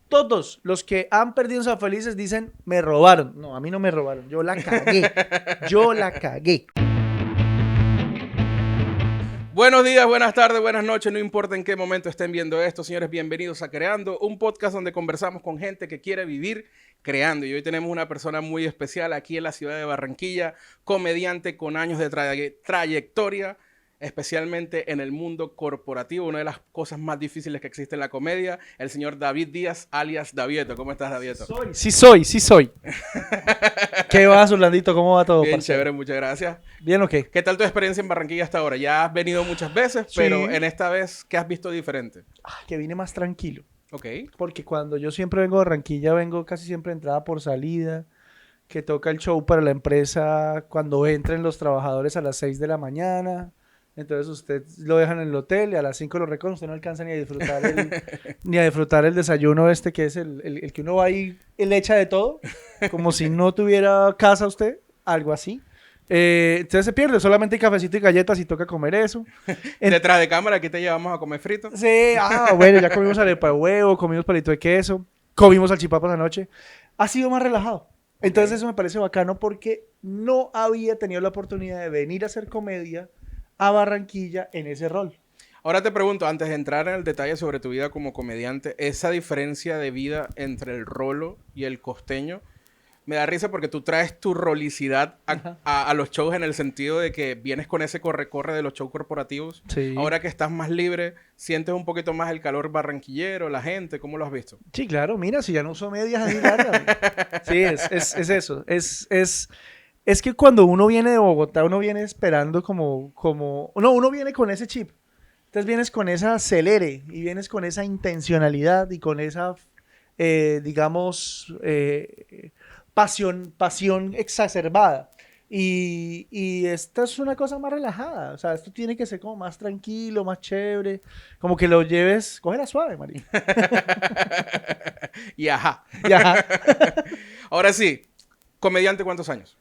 todos los que han perdido sus felices dicen, me robaron. No, a mí no me robaron, yo la cagué. Yo la cagué. Buenos días, buenas tardes, buenas noches, no importa en qué momento estén viendo esto, señores, bienvenidos a Creando, un podcast donde conversamos con gente que quiere vivir creando. Y hoy tenemos una persona muy especial aquí en la ciudad de Barranquilla, comediante con años de trayectoria, especialmente en el mundo corporativo, una de las cosas más difíciles que existe en la comedia, el señor David Díaz, alias Davieto. ¿Cómo estás, Davieto? Sí soy. ¿Qué vas, Orlandito? ¿Cómo va todo, Bien, parcero? chévere, muchas gracias. ¿Bien o qué? ¿Qué tal tu experiencia en Barranquilla hasta ahora? Ya has venido muchas veces, Sí. pero en esta vez, ¿qué has visto diferente? Que vine más tranquilo. Ok. Porque cuando yo siempre vengo a Barranquilla, vengo casi siempre entrada por salida, que toca el show para la empresa cuando entren los trabajadores a las 6 de la mañana. Entonces usted lo dejan en el hotel y a las 5 lo recogen, usted no alcanza ni a disfrutar el desayuno este que es el que uno va ahí, él echa de todo, como si no tuviera casa usted, algo así. Entonces se pierde, solamente hay cafecito y galletas y toca comer eso. Detrás de cámara, aquí te llevamos a comer frito. Sí, bueno, ya comimos arepa de huevo, comimos palito de queso, comimos salchipapas anoche. Ha sido más relajado. Entonces eso me parece bacano porque no había tenido la oportunidad de venir a hacer comedia a Barranquilla en ese rol. Ahora te pregunto, antes de entrar en el detalle sobre tu vida como comediante, esa diferencia de vida entre el rolo y el costeño, me da risa porque tú traes tu rolicidad a los shows en el sentido de que vienes con ese corre-corre de los shows corporativos. Sí. Ahora que estás más libre, ¿sientes un poquito más el calor barranquillero, la gente? ¿Cómo lo has visto? Sí, claro, mira, si ya no uso medias así largas. Sí, es eso. Es que cuando uno viene de Bogotá, uno viene esperando no, uno viene con ese chip. Entonces vienes con esa acelere y vienes con esa intencionalidad y con esa, digamos, pasión exacerbada. Y esta es una cosa más relajada. O sea, esto tiene que ser como más tranquilo, más chévere. Como que lo lleves, cógela suave, María. Y ajá. Ya. Ahora sí, comediante, ¿cuántos años?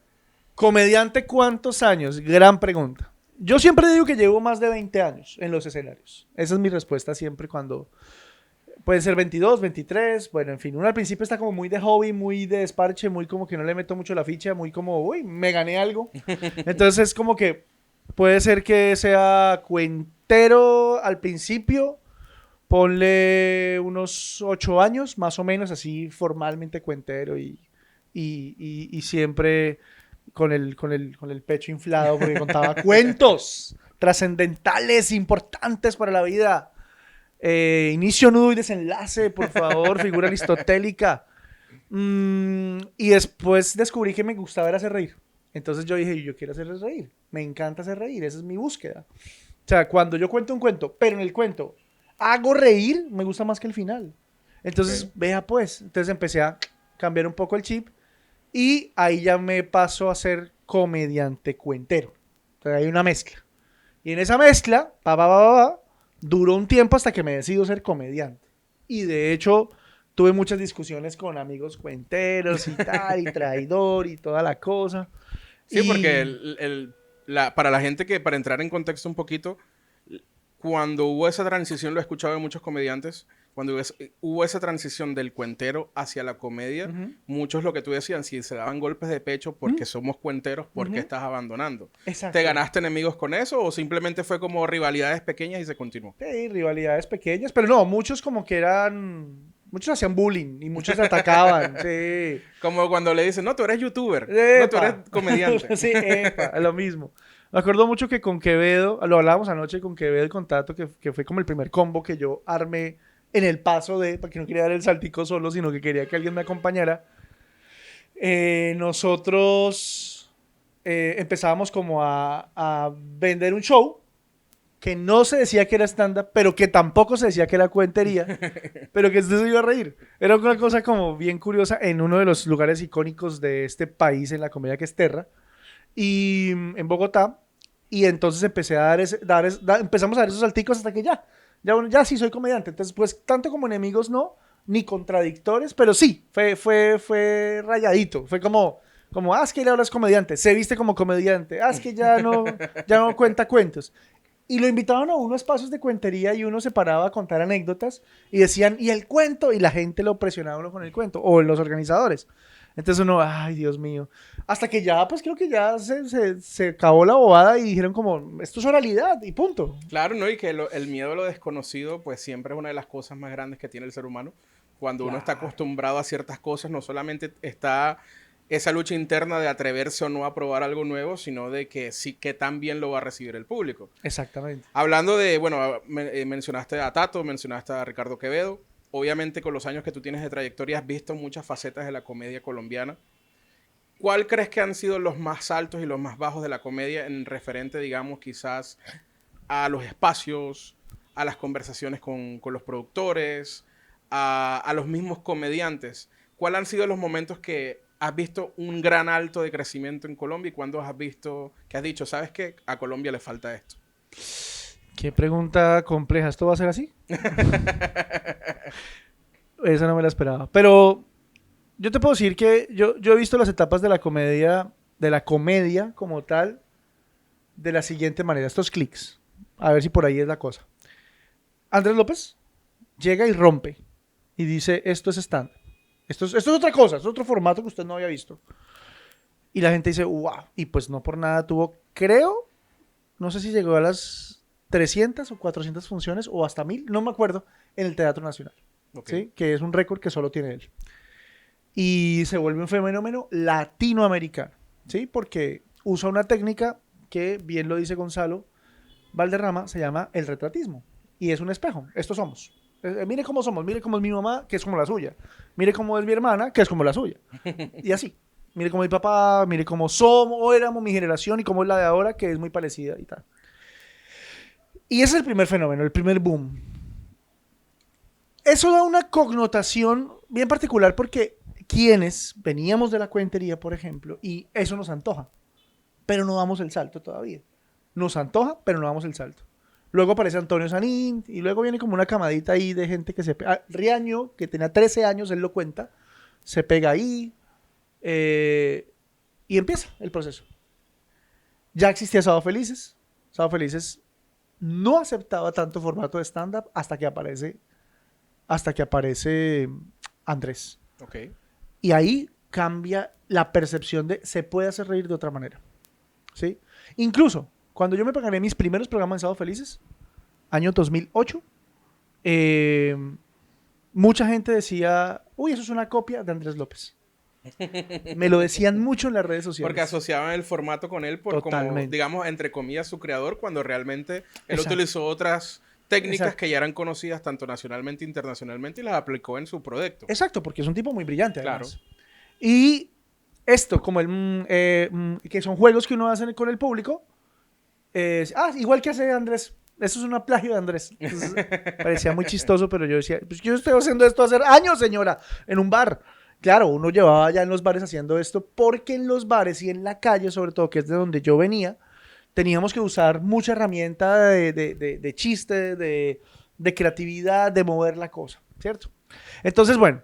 Comediante, ¿cuántos años? Gran pregunta. Yo siempre digo que llevo más de 20 años en los escenarios. Esa es mi respuesta siempre cuando... Pueden ser 22, 23, bueno, en fin. Uno al principio está como muy de hobby, muy de desparche, muy como que no le meto mucho la ficha, muy como, uy, me gané algo. Entonces, como que puede ser que sea cuentero al principio, ponle unos 8 años, más o menos, así formalmente cuentero y siempre con el pecho inflado porque contaba cuentos trascendentales, importantes para la vida. Inicio, nudo y desenlace, por favor, figura aristotélica. Y después descubrí que me gustaba era hacer reír. Entonces yo dije, yo quiero hacerles reír. Me encanta hacer reír, esa es mi búsqueda. O sea, cuando yo cuento un cuento, pero en el cuento hago reír, me gusta más que el final. Entonces, vea pues. Entonces empecé a cambiar un poco el chip y ahí ya me paso a ser comediante cuentero. O sea, hay una mezcla. Y en esa mezcla, duró un tiempo hasta que me decido ser comediante. Y de hecho, tuve muchas discusiones con amigos cuenteros y tal, y traidor y toda la cosa. Sí, porque para la gente que, para entrar en contexto un poquito, cuando hubo esa transición, lo he escuchado de muchos comediantes, cuando hubo esa transición del cuentero hacia la comedia, muchos lo que tú decías, si se daban golpes de pecho porque somos cuenteros, ¿por qué estás abandonando? Exacto. ¿Te ganaste enemigos con eso o simplemente fue como rivalidades pequeñas y se continuó? Sí, rivalidades pequeñas, pero no, muchos como que eran... Muchos hacían bullying y muchos atacaban, sí. Como cuando le dicen, no, tú eres youtuber, ¡Epa! no, tú eres comediante. Sí, epa, lo mismo. Me acuerdo mucho que con Quevedo, lo hablábamos anoche con Quevedo, el contacto, que fue como el primer combo que yo armé en el paso porque no quería dar el saltico solo, sino que quería que alguien me acompañara. Nosotros empezábamos como a vender un show que no se decía que era stand-up, pero que tampoco se decía que era cuentería, pero que usted se iba a reír. Era una cosa como bien curiosa en uno de los lugares icónicos de este país en la comedia, que es Terra, y en Bogotá, y entonces empecé a empezamos a dar esos salticos hasta que ya sí soy comediante. Entonces, pues, tanto como enemigos no, ni contradictores, pero sí, fue rayadito, fue como, es que él ahora es comediante, se viste como comediante, es que ya no cuenta cuentos. Y lo invitaban a uno a espacios de cuentería y uno se paraba a contar anécdotas y decían, ¿y el cuento? Y la gente lo presionaba a uno con el cuento, o los organizadores. Entonces uno, ay, Dios mío. Hasta que ya, pues creo que ya se acabó la bobada y dijeron como, esto es oralidad y punto. Claro, ¿no? Y que el miedo a lo desconocido, pues siempre es una de las cosas más grandes que tiene el ser humano. Cuando uno está acostumbrado a ciertas cosas, no solamente está esa lucha interna de atreverse o no a probar algo nuevo, sino de que sí, que tan bien lo va a recibir el público. Exactamente. Hablando de, bueno, mencionaste a Tato, mencionaste a Ricardo Quevedo. Obviamente con los años que tú tienes de trayectoria has visto muchas facetas de la comedia colombiana. ¿Cuál crees que han sido los más altos y los más bajos de la comedia en referente, digamos, quizás a los espacios, a las conversaciones con los productores, a los mismos comediantes? ¿Cuáles han sido los momentos que has visto un gran alto de crecimiento en Colombia y cuándo has visto que has dicho, ¿sabes qué? A Colombia le falta esto. Qué pregunta compleja. ¿Esto va a ser así? Esa no me la esperaba. Pero yo te puedo decir que yo he visto las etapas de la comedia como tal, de la siguiente manera. Estos clics. A ver si por ahí es la cosa. Andrés López llega y rompe. Y dice, esto es stand. Esto es otra cosa. Es otro formato que usted no había visto. Y la gente dice, wow. Y pues no por nada tuvo, creo, no sé si llegó a las 300 o 400 funciones o hasta 1000, no me acuerdo, en el Teatro Nacional. Okay. ¿Sí? Que es un récord que solo tiene él. Y se vuelve un fenómeno latinoamericano, ¿sí? Porque usa una técnica que, bien lo dice Gonzalo Valderrama, se llama el retratismo. Y es un espejo. Estos somos. Mire cómo somos. Mire cómo es mi mamá, que es como la suya. Mire cómo es mi hermana, que es como la suya. Y así. Mire cómo mi papá, mire cómo somos o éramos mi generación y cómo es la de ahora, que es muy parecida y tal. Y ese es el primer fenómeno, el primer boom. Eso da una connotación bien particular porque quienes veníamos de la cuentería, por ejemplo, y eso nos antoja, pero no damos el salto todavía. Nos antoja, pero no damos el salto. Luego aparece Antonio Sanín y luego viene como una camadita ahí de gente que se pega. Riaño, que tenía 13 años, él lo cuenta, se pega ahí y empieza el proceso. Ya existía Sábado Felices. Sábado Felices no aceptaba tanto formato de stand-up hasta que aparece Andrés. Okay. Y ahí cambia la percepción de se puede hacer reír de otra manera. ¿Sí? Incluso, cuando yo me pagaré mis primeros programas en Sábado Felices, año 2008, mucha gente decía, uy, eso es una copia de Andrés López. Me lo decían mucho en las redes sociales. Porque asociaban el formato con él por como, digamos, entre comillas, su creador, cuando realmente él utilizó otras técnicas que ya eran conocidas tanto nacionalmente e internacionalmente y las aplicó en su proyecto. Exacto, porque es un tipo muy brillante, además. Claro. Y esto, como que son juegos que uno hace con el público, igual que hace Andrés. Eso es una plagio de Andrés. Entonces, parecía muy chistoso, pero yo decía, pues yo estoy haciendo esto hace años, señora, en un bar. Claro, uno llevaba ya en los bares haciendo esto porque en los bares y en la calle, sobre todo, que es de donde yo venía, teníamos que usar mucha herramienta de chiste, de creatividad, de mover la cosa, ¿cierto? Entonces, bueno,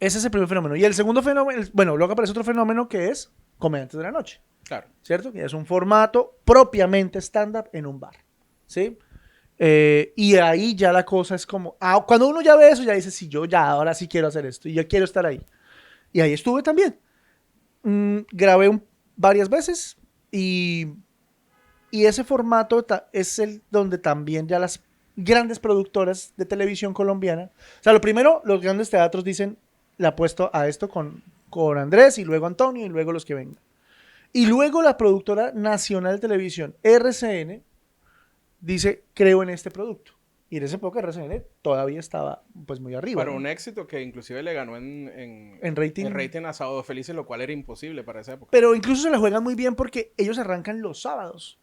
ese es el primer fenómeno. Y el segundo fenómeno, bueno, luego aparece otro fenómeno que es Comediantes de la Noche. Claro. ¿Cierto? Que es un formato propiamente stand-up en un bar, ¿sí? Y ahí ya la cosa es como, cuando uno ya ve eso, ya dice, sí, yo ya, ahora sí quiero hacer esto y yo quiero estar ahí. Y ahí estuve también. Grabé varias veces y ese formato es el donde también ya las grandes productoras de televisión colombiana, o sea, lo primero, los grandes teatros dicen, le apuesto a esto con Andrés y luego Antonio y luego los que vengan. Y luego la productora nacional de televisión, RCN, dice, creo en este producto. Y en esa época RCN todavía estaba pues muy arriba. Pero un éxito que inclusive le ganó en rating a Sábado Felices, lo cual era imposible para esa época. Pero incluso se la juegan muy bien porque ellos arrancan los sábados.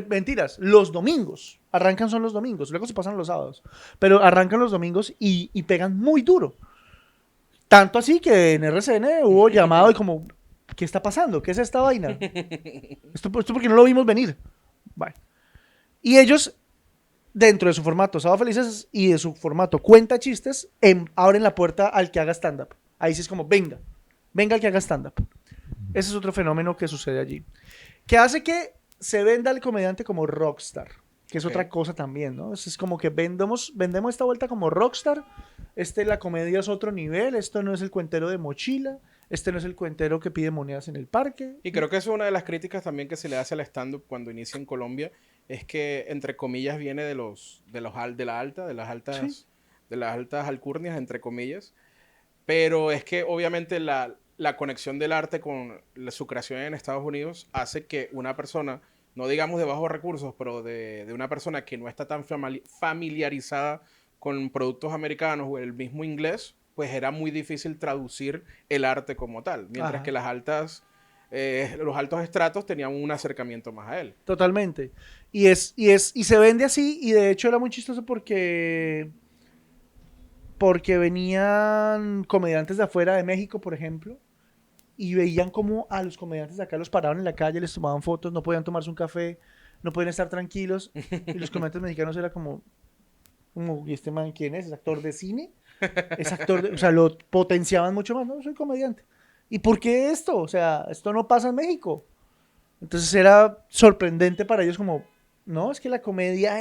Mentiras, los domingos. Arrancan son los domingos, luego se pasan los sábados. Pero arrancan los domingos y pegan muy duro. Tanto así que en RCN hubo llamado y como, ¿qué está pasando? ¿Qué es esta vaina? Esto porque no lo vimos venir. Bueno. Y ellos, dentro de su formato Sábado Felices y de su formato Cuenta Chistes, abren la puerta al que haga stand-up. Ahí sí es como, venga el que haga stand-up. Ese es otro fenómeno que sucede allí. Que hace que se vende al comediante como rockstar, que es Ok. otra cosa también, ¿no? Es como que vendemos esta vuelta como rockstar. La comedia es otro nivel. Esto no es el cuentero de mochila. Este no es el cuentero que pide monedas en el parque. Y creo que eso es una de las críticas también que se le hace al stand-up cuando inicia en Colombia, es que entre comillas viene de la alta, Sí, de las altas alcurnias, entre comillas. Pero es que obviamente la conexión del arte con su creación en Estados Unidos hace que una persona, no digamos de bajos recursos, pero de una persona que no está tan familiarizada con productos americanos o el mismo inglés, pues era muy difícil traducir el arte como tal. Mientras que ajá, los altos estratos tenían un acercamiento más a él. totalmente. Y se vende así. Y de hecho era muy chistoso porque venían comediantes de afuera de México, por ejemplo, y veían como a los comediantes de acá los paraban en la calle, les tomaban fotos, no podían tomarse un café, no podían estar tranquilos. Y los comediantes mexicanos era como, ¿y este man quién es? ¿Es actor de cine? ¿Es actor de...? O sea, lo potenciaban mucho más. No, soy comediante. ¿Y por qué esto? O sea, esto no pasa en México. Entonces era sorprendente para ellos como, no, es que la comedia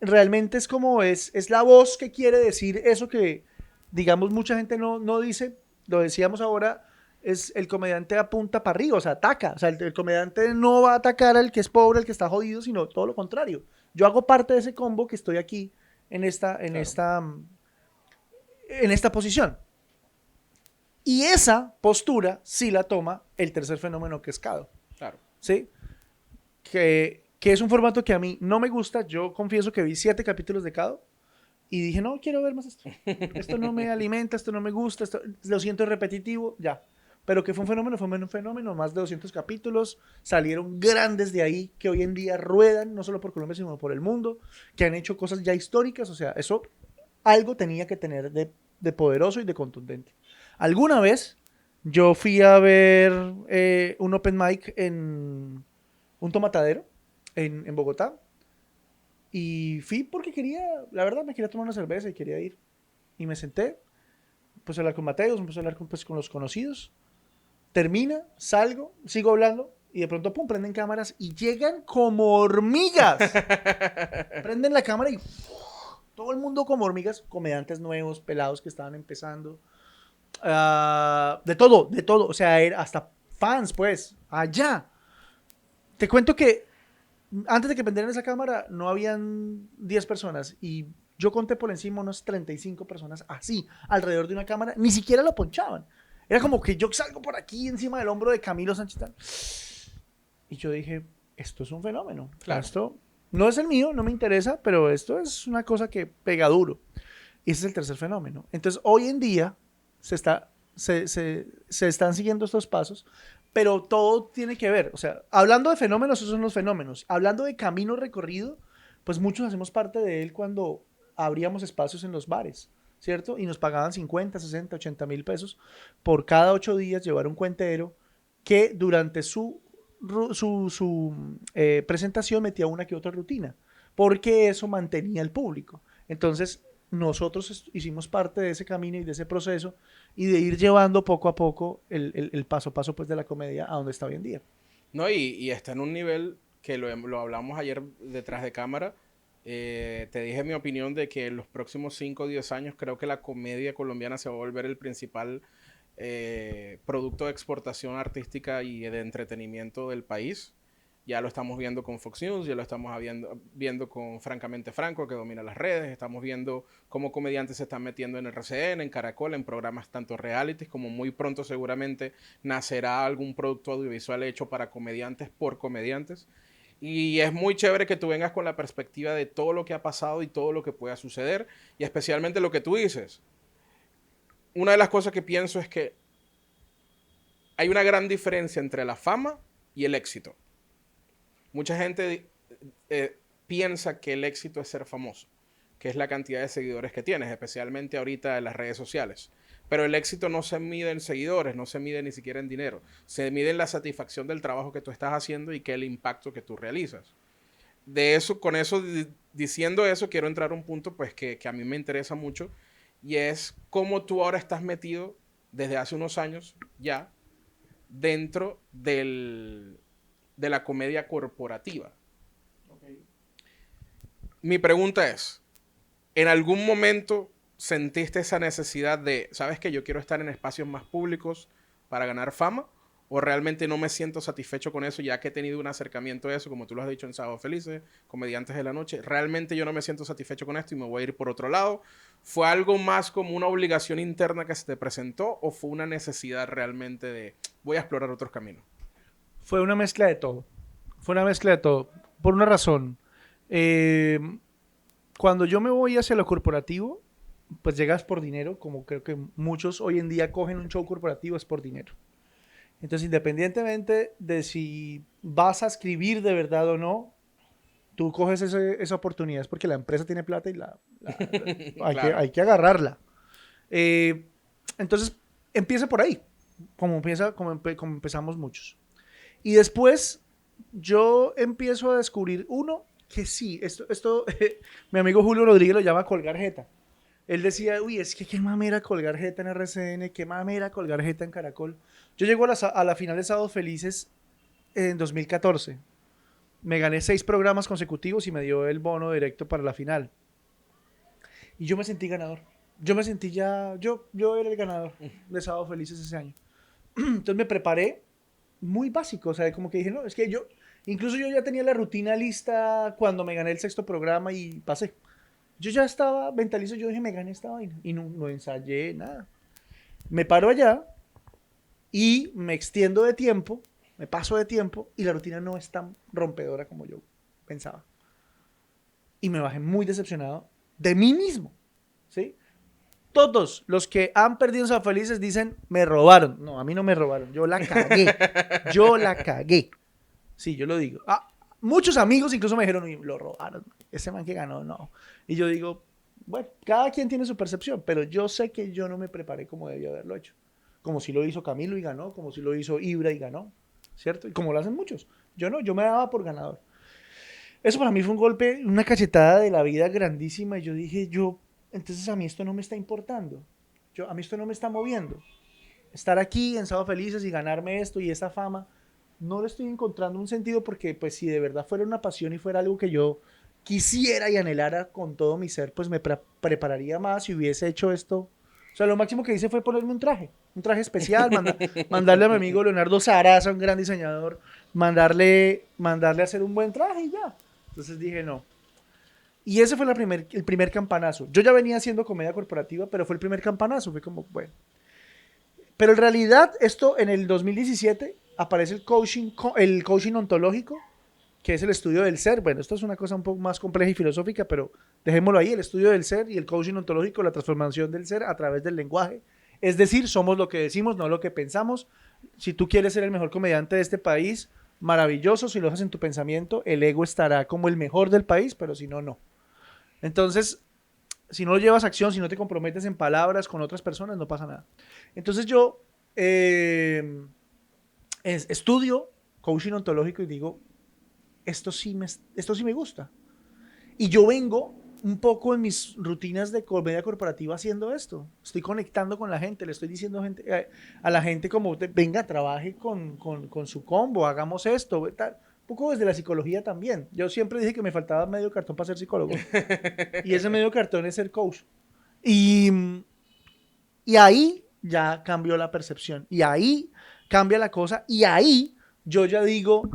realmente es como es la voz que quiere decir eso que, digamos, mucha gente no dice, lo decíamos ahora, es el comediante apunta para arriba, o sea, ataca, o sea, el comediante no va a atacar al que es pobre, al que está jodido, sino todo lo contrario. Yo hago parte de ese combo que estoy aquí en esta, en Claro, esta, en esta posición. Y esa postura sí la toma el tercer fenómeno que es Cado, claro. ¿sí? Que es un formato que a mí no me gusta. Yo confieso que vi 7 capítulos de Cado y dije, no, quiero ver más esto. Esto no me alimenta, esto no me gusta, esto lo siento repetitivo, ya. Pero que fue un fenómeno, más de 200 capítulos, salieron grandes de ahí que hoy en día ruedan, no solo por Colombia, sino por el mundo, que han hecho cosas ya históricas, o sea, eso algo tenía que tener de poderoso y de contundente. Alguna vez yo fui a ver un open mic en un tomatadero en Bogotá y fui porque quería, la verdad, me quería tomar una cerveza y quería ir. Y me senté, pues a hablar con Mateos, empecé a hablar con los conocidos. Termina, salgo, sigo hablando y de pronto, pum, prenden cámaras y llegan como hormigas. Prenden la cámara y todo el mundo como hormigas, comediantes nuevos, pelados que estaban empezando. De todo. O sea, hasta fans, pues, allá. Te cuento que antes de que prendieran esa cámara, no habían 10 personas y yo conté por encima unos 35 personas así, alrededor de una cámara, ni siquiera lo ponchaban. Era como que yo salgo por aquí encima del hombro de Camilo Sánchez. Y yo dije, esto es un fenómeno. O sea, Claro. esto no es el mío, no me interesa, pero esto es una cosa que pega duro. Y ese es el tercer fenómeno. Entonces, hoy en día se están siguiendo estos pasos, pero todo tiene que ver. O sea, hablando de fenómenos, esos son los fenómenos. Hablando de camino recorrido, pues muchos hacemos parte de él cuando abríamos espacios en los bares, ¿cierto? Y nos pagaban 50, 60, 80.000 pesos por cada 8 días llevar un cuentero que durante su presentación metía una que otra rutina, porque eso mantenía el público. Entonces, nosotros hicimos parte de ese camino y de ese proceso y de ir llevando poco a poco el paso a paso pues, de la comedia a donde está hoy en día. No, y está en un nivel que lo hablamos ayer detrás de cámara. Te dije mi opinión de que en los próximos 5 o 10 años creo que la comedia colombiana se va a volver el principal producto de exportación artística y de entretenimiento del país. Ya lo estamos viendo con Fox News, ya lo estamos viendo con Francamente Franco, que domina las redes. Estamos viendo cómo comediantes se están metiendo en RCN, en Caracol, en programas tanto realities como muy pronto seguramente nacerá algún producto audiovisual hecho para comediantes por comediantes. Y es muy chévere que tú vengas con la perspectiva de todo lo que ha pasado y todo lo que pueda suceder. Y especialmente lo que tú dices. Una de las cosas que pienso es que hay una gran diferencia entre la fama y el éxito. Mucha gente piensa que el éxito es ser famoso, que es la cantidad de seguidores que tienes, especialmente ahorita en las redes sociales. Pero el éxito no se mide en seguidores, no se mide ni siquiera en dinero. Se mide en la satisfacción del trabajo que tú estás haciendo y que el impacto que tú realizas. De eso, con eso, diciendo eso, quiero entrar a un punto pues que a mí me interesa mucho y es cómo tú ahora estás metido desde hace unos años ya dentro de la comedia corporativa. Okay. Mi pregunta es, ¿en algún momento sentiste esa necesidad de, sabes que yo quiero estar en espacios más públicos para ganar fama? ¿O realmente no me siento satisfecho con eso ya que he tenido un acercamiento a eso, como tú lo has dicho en Sábado Felices, Comediantes de la Noche? Realmente yo no me siento satisfecho con esto y me voy a ir por otro lado. ¿Fue algo más como una obligación interna que se te presentó o fue una necesidad realmente de voy a explorar otros caminos? Fue una mezcla de todo. Fue una mezcla de todo. Por una razón. Eh, Cuando yo me voy hacia lo corporativo, pues llegas por dinero, como creo que muchos hoy en día cogen un show corporativo, es por dinero. Entonces, independientemente de si vas a escribir de verdad o no, tú coges esa oportunidad, es porque la empresa tiene plata y Claro. hay que agarrarla. Eh, entonces, empieza por ahí, como empezamos muchos. Y después, yo empiezo a descubrir uno que sí, mi amigo Julio Rodríguez lo llama colgar jeta. Él decía, uy, es que qué mamera colgar jeta en RCN, qué mamera colgar jeta en Caracol. Yo llego a la final de Sábados Felices en 2014. Me gané 6 programas consecutivos y me dio el bono directo para la final. Y yo me sentí ganador. Yo me sentí yo era el ganador de Sábados Felices ese año. Entonces me preparé muy básico, o sea, como que dije, no, es que incluso yo ya tenía la rutina lista cuando me gané el 6.º programa y pasé. Yo ya estaba mentalizo, yo dije, me gané esta vaina y no ensayé nada. Me paro allá y me extiendo de tiempo, me paso de tiempo y la rutina no es tan rompedora como yo pensaba. Y me bajé muy decepcionado de mí mismo, ¿sí? Todos los que han perdido San Felices dicen, me robaron. No, a mí no me robaron, yo la cagué. Yo la cagué. Sí, yo lo digo. Muchos amigos incluso me dijeron, lo robaron. Ese man que ganó, no. Y yo digo, bueno, cada quien tiene su percepción, pero yo sé que yo no me preparé como debía haberlo hecho. Como si lo hizo Camilo y ganó, como si lo hizo Ibra y ganó, ¿cierto? Y como lo hacen muchos. Yo no, yo me daba por ganador. Eso para mí fue un golpe, una cachetada de la vida grandísima. Y yo dije, entonces a mí esto no me está importando. A mí esto no me está moviendo. Estar aquí en Sábado Felices y ganarme esto y esa fama, no le estoy encontrando un sentido porque pues si de verdad fuera una pasión y fuera algo que yo quisiera y anhelara con todo mi ser, pues me prepararía más y hubiese hecho esto. O sea, lo máximo que hice fue ponerme un traje especial, mandarle a mi amigo Leonardo Saraza, un gran diseñador, mandarle a hacer un buen traje y ya. Entonces dije, no. Y ese fue el primer campanazo. Yo ya venía haciendo comedia corporativa, pero fue el primer campanazo. Fue como, bueno. Pero en realidad, esto en el 2017 aparece el coaching ontológico, que es el estudio del ser. Bueno, esto es una cosa un poco más compleja y filosófica, pero dejémoslo ahí, el estudio del ser y el coaching ontológico, la transformación del ser a través del lenguaje. Es decir, somos lo que decimos, no lo que pensamos. Si tú quieres ser el mejor comediante de este país, maravilloso, si lo haces en tu pensamiento, el ego estará como el mejor del país, pero si no, no. Entonces, si no lo llevas a acción, si no te comprometes en palabras con otras personas, no pasa nada. Entonces yo estudio coaching ontológico y digo, esto sí me gusta. Y yo vengo un poco en mis rutinas de comedia corporativa haciendo esto. Estoy conectando con la gente, le estoy diciendo a la gente como, venga, trabaje con su combo, hagamos esto, tal. Un poco desde la psicología también. Yo siempre dije que me faltaba medio cartón para ser psicólogo. Y ese medio cartón es ser coach. Y, y ahí ya cambió la percepción. Y ahí cambia la cosa. Y ahí yo ya digo,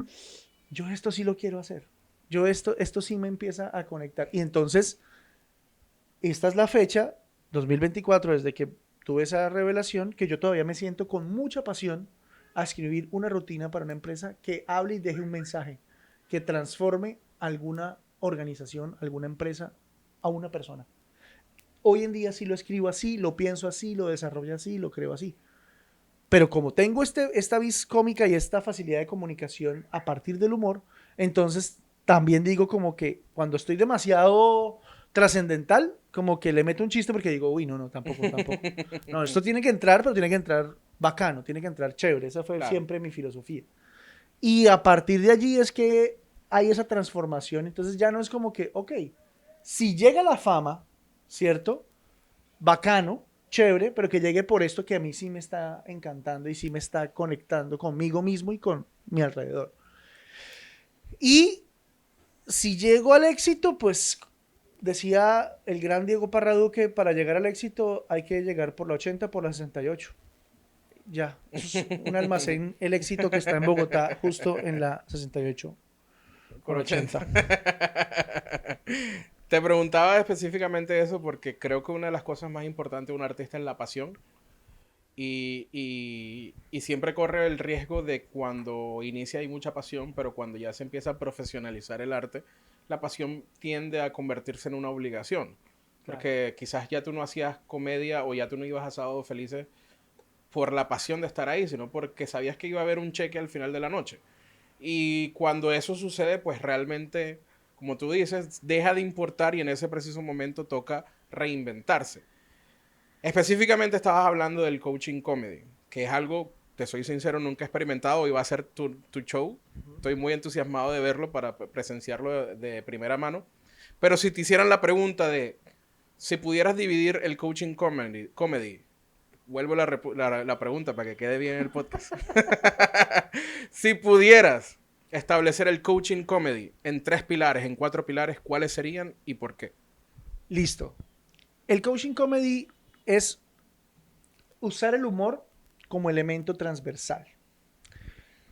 yo esto sí lo quiero hacer. Esto sí me empieza a conectar. Y entonces, esta es la fecha, 2024, desde que tuve esa revelación, que yo todavía me siento con mucha pasión a escribir una rutina para una empresa que hable y deje un mensaje, que transforme alguna organización, alguna empresa a una persona. Hoy en día sí lo escribo así, lo pienso así, lo desarrollo así, lo creo así. Pero como tengo esta vis cómica y esta facilidad de comunicación a partir del humor, entonces también digo como que cuando estoy demasiado trascendental, como que le meto un chiste porque digo, uy, no, tampoco. No, esto tiene que entrar, pero tiene que entrar bacano, tiene que entrar chévere. Esa fue Claro. siempre mi filosofía. Y a partir de allí es que hay esa transformación. Entonces ya no es como que, ok, si llega la fama, ¿cierto? Bacano, chévere, pero que llegue por esto que a mí sí me está encantando y sí me está conectando conmigo mismo y con mi alrededor. Y si llego al éxito, pues decía el gran Diego Parrado que para llegar al éxito hay que llegar por la 80, por la 68. Ya, eso es un almacén, el éxito que está en Bogotá, justo en la 68 Con con 80. 80. Te preguntaba específicamente eso porque creo que una de las cosas más importantes de un artista es la pasión. Y siempre corre el riesgo de cuando inicia hay mucha pasión, pero cuando ya se empieza a profesionalizar el arte, la pasión tiende a convertirse en una obligación. Porque quizás ya tú no hacías comedia o ya tú no ibas a Sábados Felices por la pasión de estar ahí, sino porque sabías que iba a haber un cheque al final de la noche. Y cuando eso sucede, pues realmente, como tú dices, deja de importar y en ese preciso momento toca reinventarse. Específicamente estabas hablando del coaching comedy, que es algo, te soy sincero, nunca he experimentado y va a ser tu show. Estoy muy entusiasmado de verlo para presenciarlo de primera mano. Pero si te hicieran la pregunta de si pudieras dividir el coaching comedy, vuelvo la pregunta para que quede bien en el podcast. Si pudieras establecer el coaching comedy en 3 pilares, en 4 pilares, ¿cuáles serían y por qué? Listo. El coaching comedy es usar el humor como elemento transversal.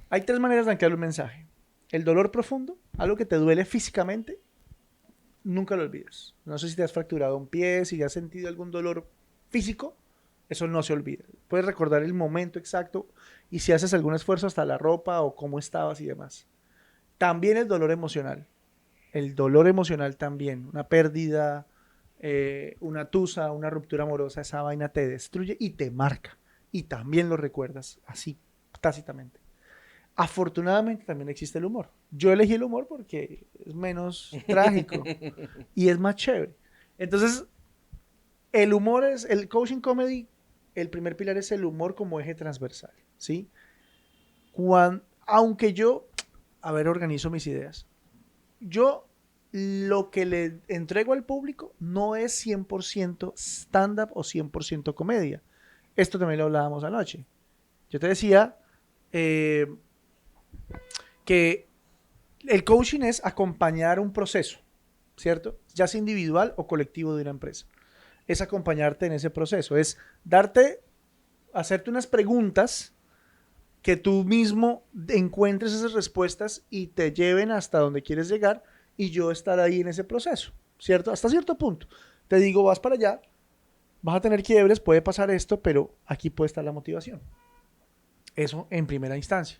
Hay 3 maneras de anclar un mensaje. El dolor profundo, algo que te duele físicamente, nunca lo olvides. No sé si te has fracturado un pie, si has sentido algún dolor físico, eso no se olvida. Puedes recordar el momento exacto y si haces algún esfuerzo hasta la ropa o cómo estabas y demás. También el dolor emocional. El dolor emocional también. Una pérdida, una tusa, una ruptura amorosa, esa vaina te destruye y te marca. Y también lo recuerdas así, tácitamente. Afortunadamente también existe el humor. Yo elegí el humor porque es menos trágico y es más chévere. Entonces, el humor es, el coaching comedy, el primer pilar es el humor como eje transversal, ¿sí? Aunque yo, a ver, organizo mis ideas. Yo lo que le entrego al público no es 100% stand-up o 100% comedia. Esto también lo hablábamos anoche. Yo te decía que el coaching es acompañar un proceso, ¿cierto? Ya sea individual o colectivo de una empresa. Es acompañarte en ese proceso, es hacerte unas preguntas que tú mismo encuentres esas respuestas y te lleven hasta donde quieres llegar y yo estar ahí en ese proceso, ¿cierto? Hasta cierto punto. Te digo, vas para allá, vas a tener quiebres, puede pasar esto, pero aquí puede estar la motivación. Eso en primera instancia.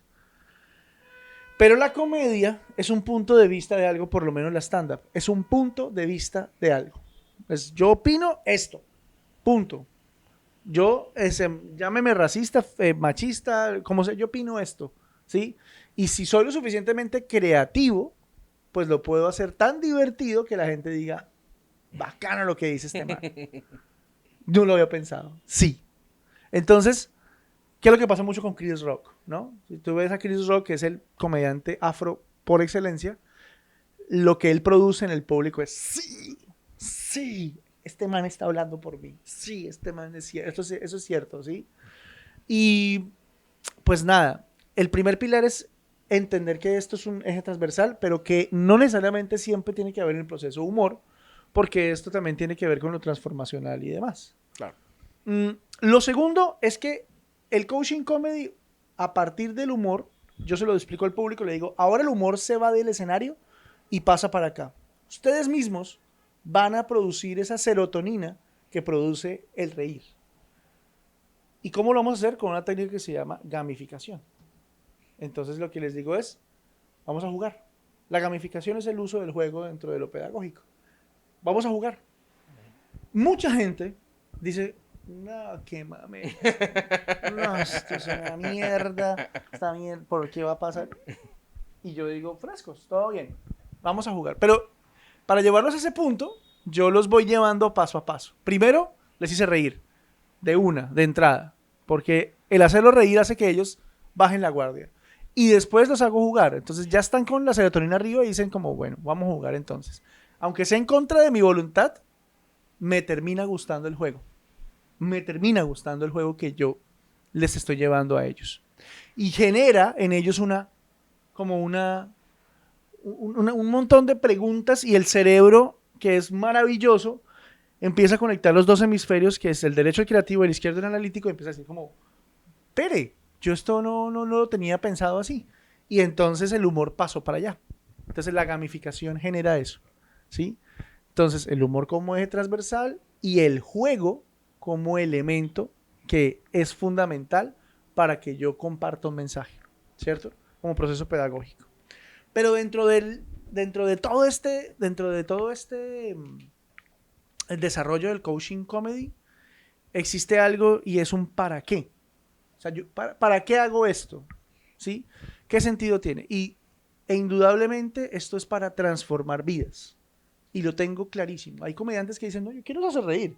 Pero la comedia es un punto de vista de algo, por lo menos la stand-up. Es un punto de vista de algo. Yo opino esto. Punto. Yo, llámeme racista, machista, como sea, yo opino esto. ¿Sí? Y si soy lo suficientemente creativo, pues lo puedo hacer tan divertido que la gente diga, bacano lo que dice este man. No lo había pensado. Sí. Entonces, ¿qué es lo que pasa mucho con Chris Rock? ¿No? Si tú ves a Chris Rock, que es el comediante afro por excelencia, lo que él produce en el público es sí, sí, este man está hablando por mí, sí, este man es cierto, eso es cierto, ¿sí? Y pues nada, el primer pilar es entender que esto es un eje transversal, pero que no necesariamente siempre tiene que haber en el proceso humor, porque esto también tiene que ver con lo transformacional y demás. Claro. Lo segundo es que el coaching comedy, a partir del humor, yo se lo explico al público, le digo, ahora el humor se va del escenario y pasa para acá. Ustedes mismos van a producir esa serotonina que produce el reír. ¿Y cómo lo vamos a hacer? Con una técnica que se llama gamificación. Entonces lo que les digo es, vamos a jugar. La gamificación es el uso del juego dentro de lo pedagógico. Vamos a jugar. Mucha gente dice, no, qué mame. No, esto es una mierda. Está bien, ¿por qué va a pasar? Y yo digo, frescos, todo bien. Vamos a jugar. Pero para llevarlos a ese punto, yo los voy llevando paso a paso. Primero, les hice reír. De entrada. Porque el hacerlos reír hace que ellos bajen la guardia. Y después los hago jugar. Entonces ya están con la serotonina arriba y dicen como, bueno, vamos a jugar entonces. Aunque sea en contra de mi voluntad, me termina gustando el juego. Me termina gustando el juego que yo les estoy llevando a ellos. Y genera en ellos una un montón de preguntas y el cerebro, que es maravilloso, empieza a conectar los dos hemisferios, que es el derecho al creativo y el izquierdo al analítico, y empieza a decir como, pere, yo esto no lo tenía pensado así. Y entonces el humor pasó para allá. Entonces la gamificación genera eso, ¿sí? Entonces el humor como eje transversal y el juego como elemento que es fundamental para que yo comparta un mensaje, ¿cierto? Como proceso pedagógico. Pero dentro de todo este el desarrollo del coaching comedy, existe algo y es un para qué. O sea, ¿para qué hago esto? ¿Sí? ¿Qué sentido tiene? E indudablemente esto es para transformar vidas. Y lo tengo clarísimo. Hay comediantes que dicen, no, yo quiero hacer reír.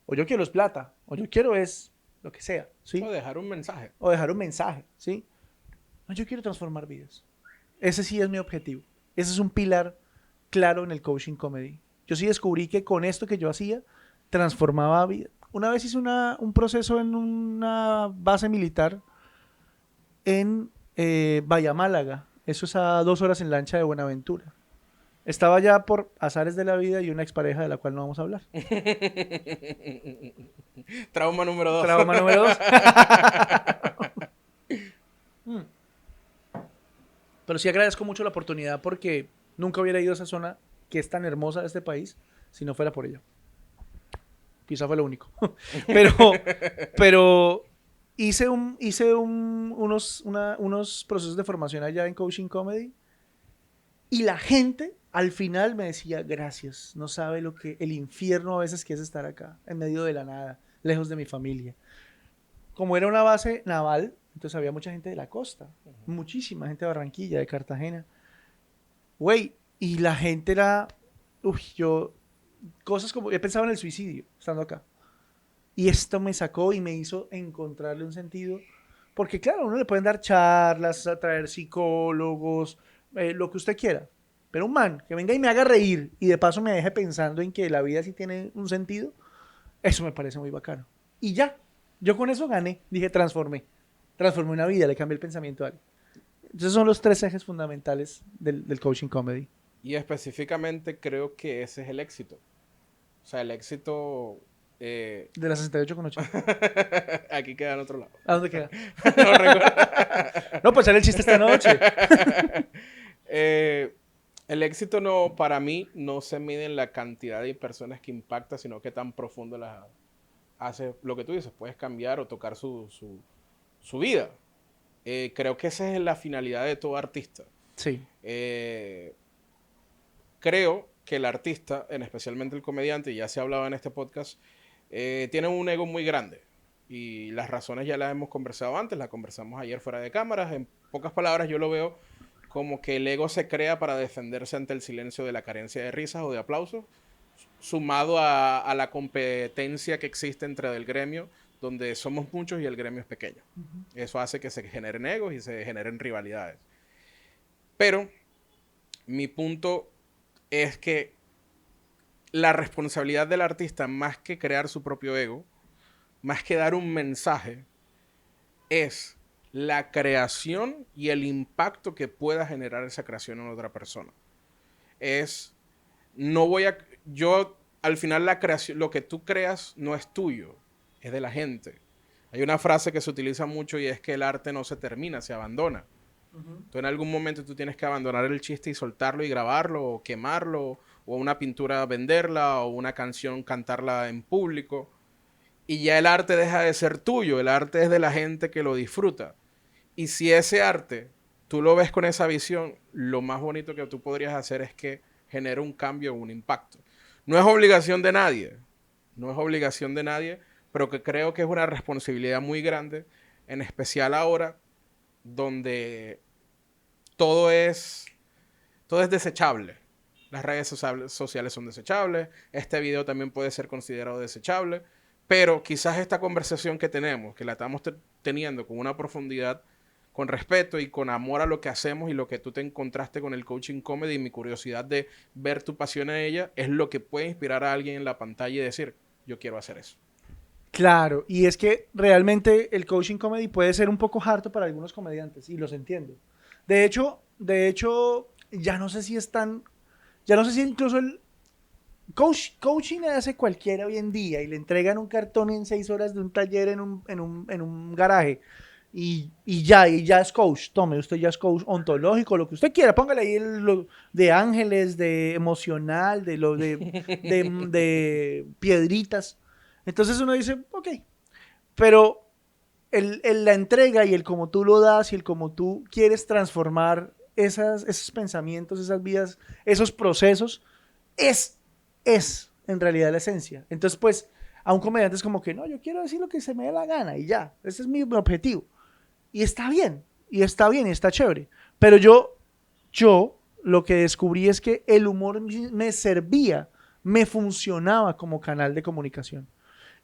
O yo quiero es plata. O yo quiero es lo que sea. ¿Sí? O dejar un mensaje. O dejar un mensaje. ¿Sí? No, yo quiero transformar vidas. Ese sí es mi objetivo. Ese es un pilar claro en el coaching comedy. Yo sí descubrí que con esto que yo hacía, transformaba vida. Una vez hice un proceso en una base militar en Bahía Málaga. Eso es a 2 horas en lancha de Buenaventura. Estaba ya por azares de la vida y una expareja de la cual no vamos a hablar. Trauma número 2. Trauma número 2. Pero sí agradezco mucho la oportunidad porque nunca hubiera ido a esa zona que es tan hermosa de este país si no fuera por ella. Quizá fue lo único. pero hice unos procesos de formación allá en Coaching Comedy y la gente al final me decía, gracias, no sabe lo que el infierno a veces que es estar acá, en medio de la nada, lejos de mi familia. Como era una base naval, entonces había mucha gente de la costa, muchísima gente de Barranquilla, de Cartagena. Güey, y la gente era, cosas como, he pensado en el suicidio, estando acá. Y esto me sacó y me hizo encontrarle un sentido, porque claro, a uno le pueden dar charlas, a traer psicólogos, lo que usted quiera. Pero un man que venga y me haga reír y de paso me deje pensando en que la vida sí tiene un sentido, eso me parece muy bacano. Y ya, yo con eso gané, dije transformé una vida, le cambié el pensamiento a alguien. Esos son los 3 ejes fundamentales del coaching comedy. Y específicamente creo que ese es el éxito. O sea, el éxito... De la 68 con 80. Aquí queda en otro lado. ¿A dónde queda? No recuerdo. No, pues sale el chiste esta noche. El éxito no, para mí, no se mide en la cantidad de personas que impacta, sino que tan profundo las hace. Lo que tú dices, puedes cambiar o tocar su vida. Creo que esa es la finalidad de todo artista. Sí. Creo que el artista, especialmente el comediante, y ya se ha hablado en este podcast, tiene un ego muy grande. Y las razones ya las hemos conversado antes, las conversamos ayer fuera de cámaras. En pocas palabras, yo lo veo como que el ego se crea para defenderse ante el silencio de la carencia de risas o de aplausos, sumado a la competencia que existe entre el gremio, donde somos muchos y el gremio es pequeño. Eso hace que se generen egos y se generen rivalidades. Pero mi punto es que la responsabilidad del artista, más que crear su propio ego, más que dar un mensaje, es la creación y el impacto que pueda generar esa creación en otra persona. Al final la creación, lo que tú creas no es tuyo, es de la gente. Hay una frase que se utiliza mucho y es que el arte no se termina, se abandona. Tú en algún momento tú tienes que abandonar el chiste y soltarlo y grabarlo o quemarlo, o una pintura venderla, o una canción cantarla en público. Y ya el arte deja de ser tuyo, el arte es de la gente que lo disfruta. Y si ese arte tú lo ves con esa visión, lo más bonito que tú podrías hacer es que genere un cambio o un impacto. No es obligación de nadie, pero que creo que es una responsabilidad muy grande, en especial ahora, donde todo es desechable. Las redes sociales son desechables. Este video también puede ser considerado desechable. Pero quizás esta conversación que tenemos, que la estamos teniendo con una profundidad, con respeto y con amor a lo que hacemos y lo que tú te encontraste con el coaching comedy y mi curiosidad de ver tu pasión en ella, es lo que puede inspirar a alguien en la pantalla y decir, yo quiero hacer eso. Claro, y es que realmente el coaching comedy puede ser un poco harto para algunos comediantes, y los entiendo. De hecho, ya no sé si es tan, ya no sé si incluso el coaching hace cualquiera hoy en día y le entregan un cartón en 6 horas de un taller en un garaje y ya es coach. Tome, usted ya es coach ontológico, lo que usted quiera, póngale ahí lo de ángeles, de emocional, de piedritas. Entonces uno dice, ok, pero la entrega y el cómo tú lo das y el cómo tú quieres transformar esos pensamientos, esas vidas, esos procesos, es, es en realidad la esencia. Entonces, pues, a un comediante es como que, no, yo quiero decir lo que se me dé la gana y ya, ese es mi objetivo. Y está bien, y está bien, y está chévere. Pero yo lo que descubrí es que el humor me servía, me funcionaba como canal de comunicación.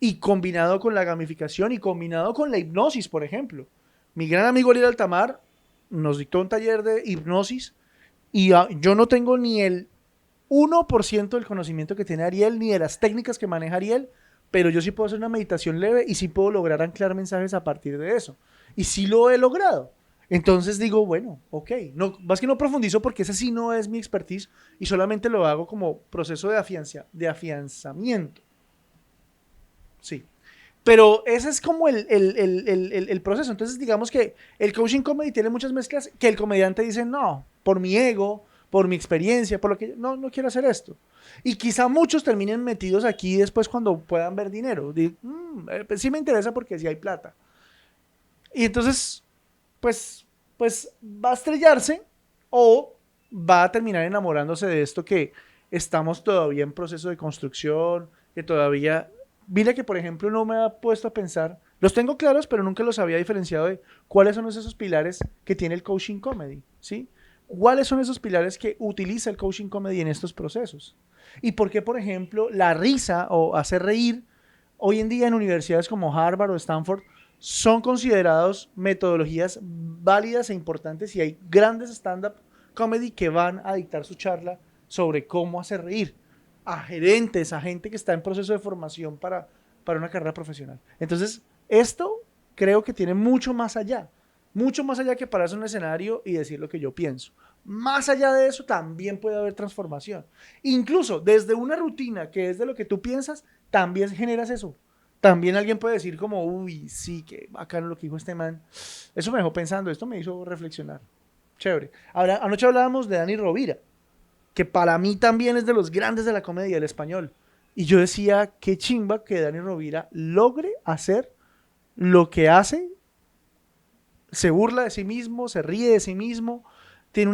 Y combinado con la gamificación y combinado con la hipnosis, por ejemplo. Mi gran amigo Ariel Altamar nos dictó un taller de hipnosis y yo no tengo ni el 1% del conocimiento que tiene Ariel, ni de las técnicas que maneja Ariel, pero yo sí puedo hacer una meditación leve y sí puedo lograr anclar mensajes a partir de eso. Y sí lo he logrado. Entonces digo, bueno, ok. No, más que no profundizo porque ese sí no es mi expertise y solamente lo hago como proceso de afianzamiento. Sí. Pero ese es como el proceso. Entonces, digamos que el coaching comedy tiene muchas mezclas que el comediante dice, no, por mi ego, por mi experiencia, por lo que no quiero hacer esto. Y quizá muchos terminen metidos aquí después cuando puedan ver dinero. Pues sí me interesa porque sí hay plata. Y entonces, pues va a estrellarse o va a terminar enamorándose de esto que estamos todavía en proceso de construcción, que todavía... Mira que, por ejemplo, no me ha puesto a pensar, los tengo claros, pero nunca los había diferenciado de cuáles son esos pilares que tiene el coaching comedy, ¿sí? ¿Cuáles son esos pilares que utiliza el coaching comedy en estos procesos? Y por qué, por ejemplo, la risa o hacer reír hoy en día en universidades como Harvard o Stanford son considerados metodologías válidas e importantes y hay grandes stand-up comedy que van a dictar su charla sobre cómo hacer reír a gerentes, a gente que está en proceso de formación para una carrera profesional. Entonces, esto creo que tiene mucho más allá que pararse en un escenario y decir lo que yo pienso. Más allá de eso, también puede haber transformación. Incluso desde una rutina que es de lo que tú piensas, también generas eso. También alguien puede decir como, uy, sí, qué bacano lo que dijo este man. Eso me dejó pensando, esto me hizo reflexionar. Chévere. Ahora, anoche hablábamos de Dani Rovira, que para mí también es de los grandes de la comedia del español. Y yo decía, qué chimba que Dani Rovira logre hacer lo que hace, se burla de sí mismo, se ríe de sí mismo, tiene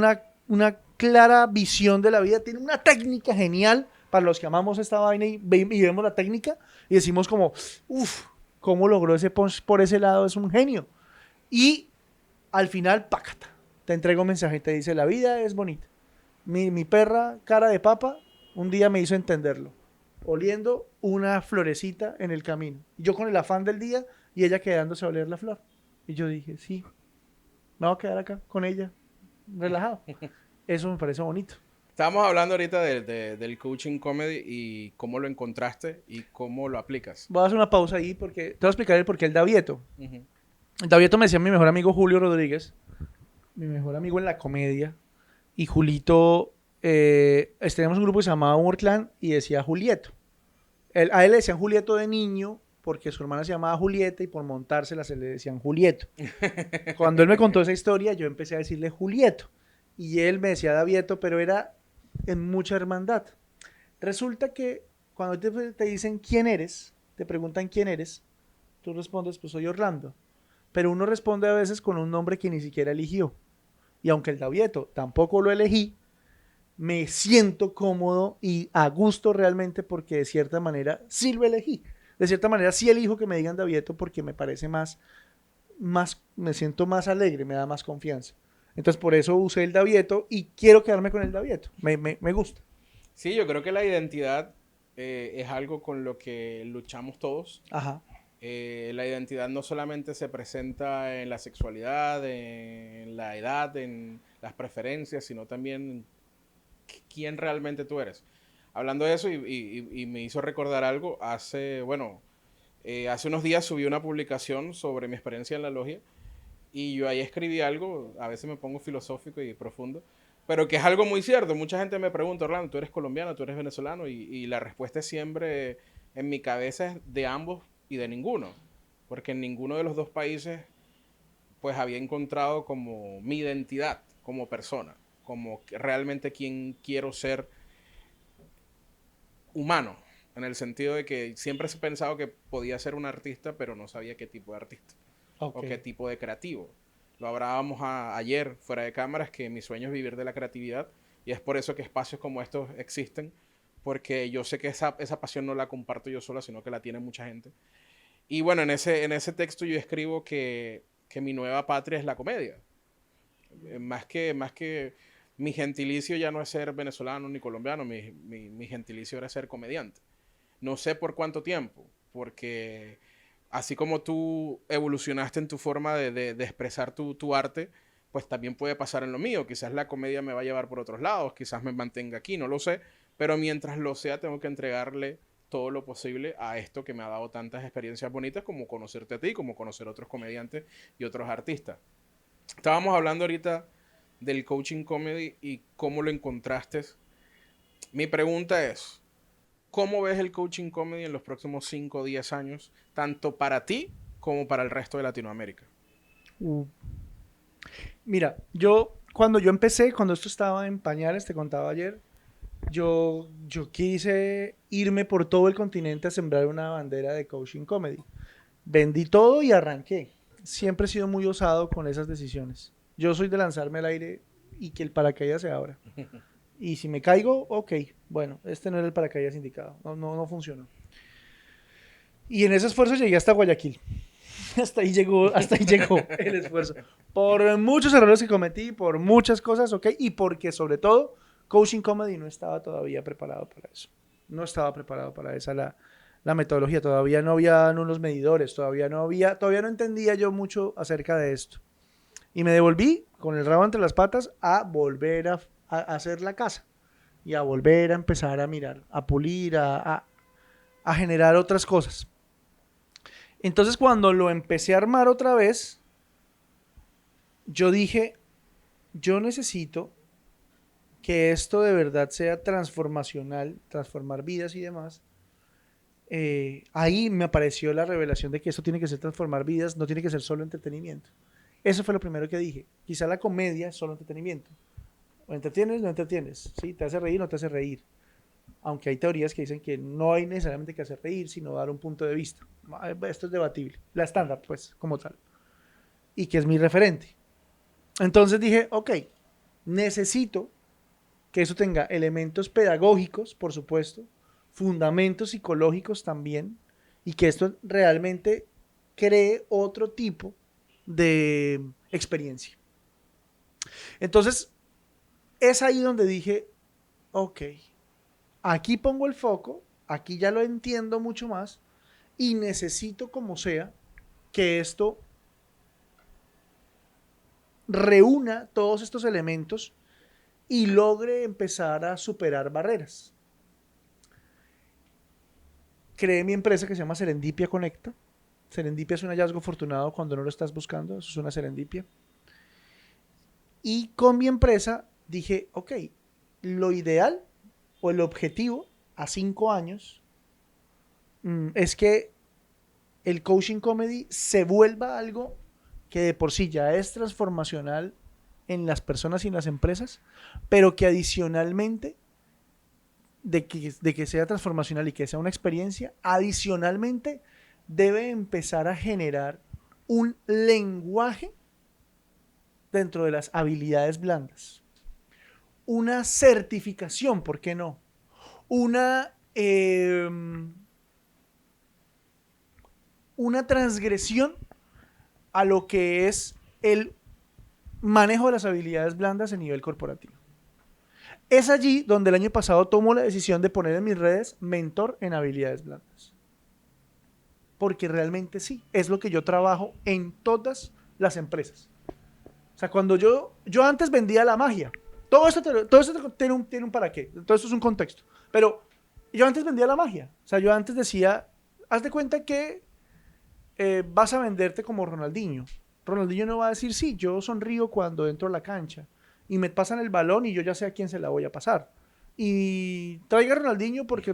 una clara visión de la vida, tiene una técnica genial para los que amamos esta vaina y vemos la técnica y decimos como, uff, cómo logró ese punch por ese lado, es un genio. Y al final, pácata, te entrega un mensaje y te dice, la vida es bonita. Mi perra, cara de papa, un día me hizo entenderlo, oliendo una florecita en el camino. Yo con el afán del día y ella quedándose a oler la flor. Y yo dije, sí, me voy a quedar acá con ella, relajado. Eso me parece bonito. Estábamos hablando ahorita del coaching comedy y cómo lo encontraste y cómo lo aplicas. Voy a hacer una pausa ahí porque te voy a explicar el porqué el Davieto. Ujú. El Davieto me decía mi mejor amigo Julio Rodríguez, mi mejor amigo en la comedia. Y Julito, teníamos un grupo que se llamaba Humor Clan y decía Julieto. A él le decían Julieto de niño porque su hermana se llamaba Julieta y por montársela se le decían Julieto. Cuando él me contó esa historia, yo empecé a decirle Julieto. Y él me decía Davieto, pero era en mucha hermandad. Resulta que cuando te dicen quién eres, te preguntan quién eres, tú respondes, pues soy Orlando. Pero uno responde a veces con un nombre que ni siquiera eligió. Y aunque el Davieto tampoco lo elegí, me siento cómodo y a gusto realmente porque de cierta manera sí lo elegí. De cierta manera sí elijo que me digan Davieto porque me parece me siento más alegre, me da más confianza. Entonces por eso usé el Davieto y quiero quedarme con el Davieto. Me gusta. Sí, yo creo que la identidad es algo con lo que luchamos todos. Ajá. La identidad no solamente se presenta en la sexualidad, en la edad, en las preferencias, sino también quién realmente tú eres. Hablando de eso, y me hizo recordar algo, hace unos días subí una publicación sobre mi experiencia en la logia y yo ahí escribí algo, a veces me pongo filosófico y profundo, Pero que es algo muy cierto. Mucha gente me pregunta, Orlando, ¿tú eres colombiano, tú eres venezolano? Y la respuesta es siempre en mi cabeza es de ambos y de ninguno. Porque en ninguno de los dos países pues había encontrado como mi identidad como persona, como realmente quien quiero ser humano, en el sentido de que siempre he pensado que podía ser un artista, pero no sabía qué tipo de artista o qué Ok. tipo de creativo. Lo hablábamos ayer fuera de cámaras, que mi sueño es vivir de la creatividad y es por eso que espacios como estos existen, porque yo sé que esa pasión no la comparto yo sola, sino que la tiene mucha gente. Y bueno, en ese texto yo escribo que mi nueva patria es la comedia. Más que mi gentilicio ya no es ser venezolano ni colombiano, mi gentilicio era ser comediante. No sé por cuánto tiempo, porque así como tú evolucionaste en tu forma de expresar tu arte, pues también puede pasar en lo mío. Quizás la comedia me va a llevar por otros lados, quizás me mantenga aquí, no lo sé. Pero mientras lo sea, tengo que entregarle todo lo posible a esto que me ha dado tantas experiencias bonitas como conocerte a ti, como conocer otros comediantes y otros artistas. Estábamos hablando ahorita del coaching comedy y cómo lo encontraste. Mi pregunta es, ¿cómo ves el coaching comedy en los próximos 5 o 10 años, tanto para ti como para el resto de Latinoamérica? Uh, Mira, cuando esto estaba en pañales, te contaba ayer, yo quise irme por todo el continente a sembrar una bandera de coaching comedy. Vendí todo y arranqué. Siempre he sido muy osado con esas decisiones. Yo soy de lanzarme al aire y que el paracaídas se abra. Y si me caigo, ok, bueno, este no era el paracaídas indicado, no funcionó. Y en ese esfuerzo llegué hasta Guayaquil. Hasta ahí llegó el esfuerzo. Por muchos errores que cometí, por muchas cosas, ok, y porque sobre todo Coaching Comedy no estaba todavía preparado para eso. No estaba preparado para esa la metodología, todavía no había unos medidores, todavía no entendía yo mucho acerca de esto. Y me devolví con el rabo entre las patas a volver a hacer la casa y a volver a empezar a mirar, a pulir, a generar otras cosas. Entonces cuando lo empecé a armar otra vez, yo dije, yo necesito que esto de verdad sea transformacional, transformar vidas y demás. Ahí me apareció la revelación de que esto tiene que ser transformar vidas, no tiene que ser solo entretenimiento. Eso fue lo primero que dije. Quizá la comedia es solo entretenimiento. O entretienes, no entretienes. ¿Sí? Te hace reír, no te hace reír. Aunque hay teorías que dicen que no hay necesariamente que hacer reír, sino dar un punto de vista. Esto es debatible. La estándar, pues, como tal. Y que es mi referente. Entonces dije, ok, necesito que eso tenga elementos pedagógicos, por supuesto, fundamentos psicológicos también, y que esto realmente cree otro tipo de experiencia. Entonces, es ahí donde dije, ok, aquí pongo el foco, aquí ya lo entiendo mucho más, y necesito como sea que esto reúna todos estos elementos y logre empezar a superar barreras. Creé mi empresa que se llama Serendipia Conecta. Serendipia es un hallazgo afortunado cuando no lo estás buscando, eso es una serendipia. Y con mi empresa dije, ok, lo ideal o el objetivo a 5 años es que el coaching comedy se vuelva algo que de por sí ya es transformacional en las personas y en las empresas, pero que adicionalmente de que sea transformacional y que sea una experiencia, adicionalmente debe empezar a generar un lenguaje dentro de las habilidades blandas. Una certificación, ¿por qué no? Una, una transgresión a lo que es el manejo de las habilidades blandas a nivel corporativo. Es allí donde el año pasado tomo la decisión de poner en mis redes mentor en habilidades blandas. Porque realmente sí, es lo que yo trabajo en todas las empresas. O sea, cuando yo antes vendía la magia, todo esto tiene un para qué, todo esto es un contexto, pero yo antes vendía la magia. O sea, yo antes decía, haz de cuenta que vas a venderte como Ronaldinho. Ronaldinho no va a decir, sí, yo sonrío cuando entro a la cancha. y me pasan el balón y yo ya sé a quién se la voy a pasar. Y traiga a Ronaldinho porque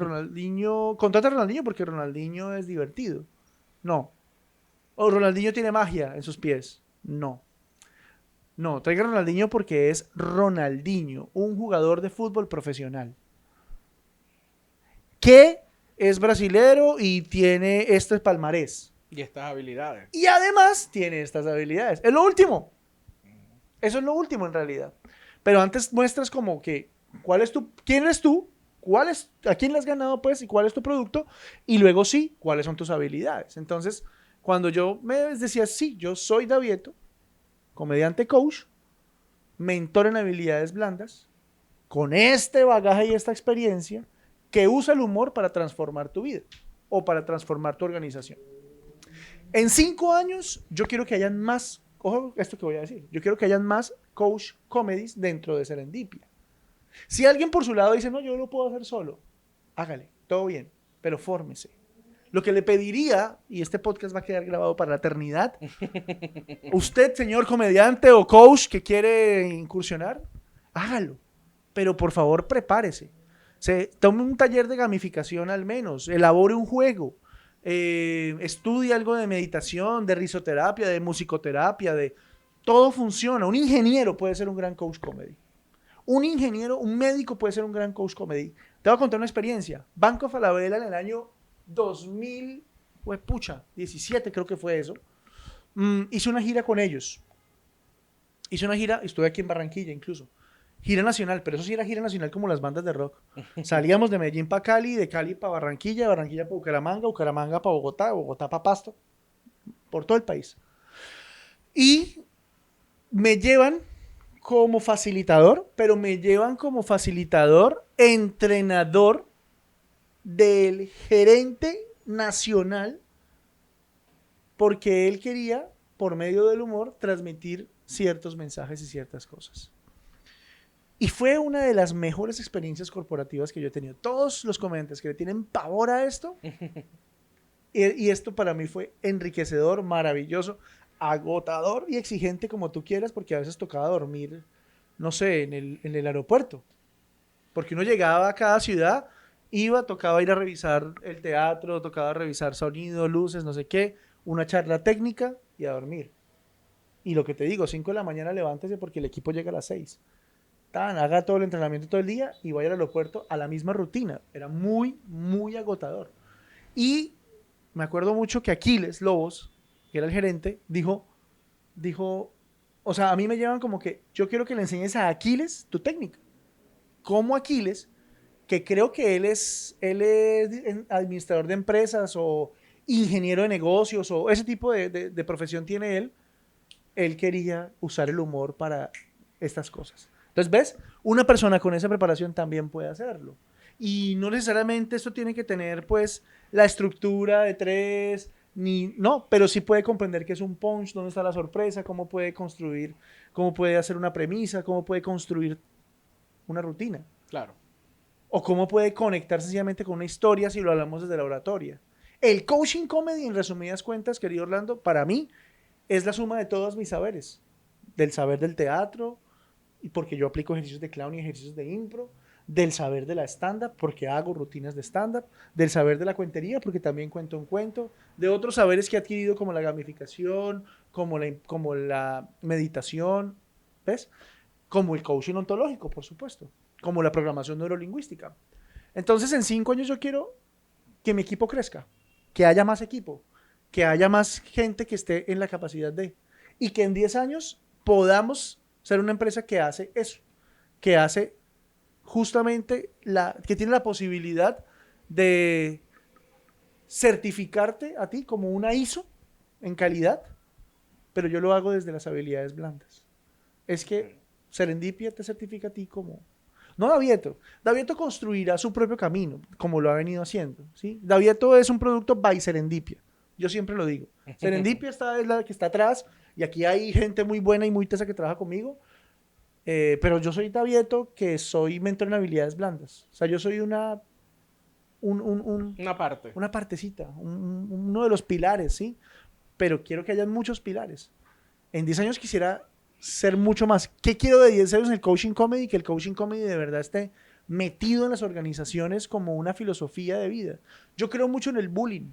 contrata a Ronaldinho porque Ronaldinho es divertido. No. O Ronaldinho tiene magia en sus pies. No. No, traiga a Ronaldinho porque es Ronaldinho, un jugador de fútbol profesional. Que es brasilero y tiene este palmarés. Y estas habilidades. Y además tiene estas habilidades. Es lo último. Eso es lo último en realidad. Pero antes muestras como que quién eres tú, a quién le has ganado pues y cuál es tu producto y luego sí, cuáles son tus habilidades. Entonces, cuando yo me decía, sí, yo soy Davieto, comediante coach, mentor en habilidades blandas, con este bagaje y esta experiencia que usa el humor para transformar tu vida o para transformar tu organización. En 5 años, yo quiero que hayan más, ojo esto que voy a decir, yo quiero que hayan más coach comedies dentro de Serendipia. Si alguien por su lado dice, no, yo lo puedo hacer solo, hágale, todo bien, pero fórmese. Lo que le pediría, y este podcast va a quedar grabado para la eternidad, usted, señor comediante o coach que quiere incursionar, hágalo, pero por favor prepárese. Tome un taller de gamificación al menos, elabore un juego, estudie algo de meditación, de risoterapia, de musicoterapia, todo funciona. Un ingeniero puede ser un gran coach comedy. Un médico puede ser un gran coach comedy. Te voy a contar una experiencia. Banco Falabella en el año 2017 creo que fue eso. Hice una gira con ellos. Hice una gira, estuve aquí en Barranquilla incluso. Gira nacional, pero eso sí era gira nacional como las bandas de rock. Salíamos de Medellín para Cali, de Cali para Barranquilla, de Barranquilla para Bucaramanga, Bucaramanga para Bogotá, Bogotá para Pasto, por todo el país. Y me llevan como facilitador, pero me llevan como facilitador, entrenador del gerente nacional, porque él quería, por medio del humor, transmitir ciertos mensajes y ciertas cosas. Y fue una de las mejores experiencias corporativas que yo he tenido. Todos los comediantes que le tienen pavor a esto, y esto para mí fue enriquecedor, maravilloso, agotador y exigente como tú quieras, porque a veces tocaba dormir, no sé, en el aeropuerto. Porque uno llegaba a cada ciudad, tocaba ir a revisar el teatro, tocaba revisar sonido, luces, no sé qué, una charla técnica y a dormir. Y lo que te digo, 5 de la mañana levántese porque el equipo llega a las 6. Haga todo el entrenamiento todo el día y vaya al aeropuerto a la misma rutina. Era muy, muy agotador. Y me acuerdo mucho que Aquiles Lobos, que era el gerente, dijo, o sea, a mí me llevan como que yo quiero que le enseñes a Aquiles tu técnica. Como Aquiles, que creo que él es administrador de empresas o ingeniero de negocios o ese tipo de profesión tiene él quería usar el humor para estas cosas. Entonces, ¿ves? Una persona con esa preparación también puede hacerlo. Y no necesariamente esto tiene que tener, pues, la estructura de 3, no, pero sí puede comprender qué es un punch, dónde está la sorpresa, cómo puede construir, cómo puede hacer una premisa, cómo puede construir una rutina. Claro. O cómo puede conectar sencillamente con una historia si lo hablamos desde la oratoria. El coaching comedy, en resumidas cuentas, querido Orlando, para mí es la suma de todos mis saberes. Del saber del teatro, y porque yo aplico ejercicios de clown y ejercicios de impro, del saber de la stand-up, porque hago rutinas de stand-up, del saber de la cuentería, porque también cuento un cuento, de otros saberes que he adquirido como la gamificación, como la meditación, ¿ves? Como el coaching ontológico, por supuesto, como la programación neurolingüística. Entonces, en 5 años yo quiero que mi equipo crezca, que haya más equipo, que haya más gente que esté en la capacidad de, y que en 10 años podamos ser una empresa que hace eso, que hace justamente que tiene la posibilidad de certificarte a ti como una ISO en calidad, pero yo lo hago desde las habilidades blandas. Es que Serendipia te certifica a ti como... No Davieto. Davieto construirá su propio camino, como lo ha venido haciendo, ¿sí? Davieto es un producto by Serendipia. Yo siempre lo digo. Serendipia es la que está atrás, y aquí hay gente muy buena y muy tesa que trabaja conmigo, pero yo soy Davieto, que soy mentor en habilidades blandas. O sea, yo soy una partecita, uno de los pilares, ¿sí? Pero quiero que haya muchos pilares. En 10 años quisiera ser mucho más. ¿Qué quiero de 10 años en el coaching comedy? Que el coaching comedy de verdad esté metido en las organizaciones como una filosofía de vida. Yo creo mucho en el bullying,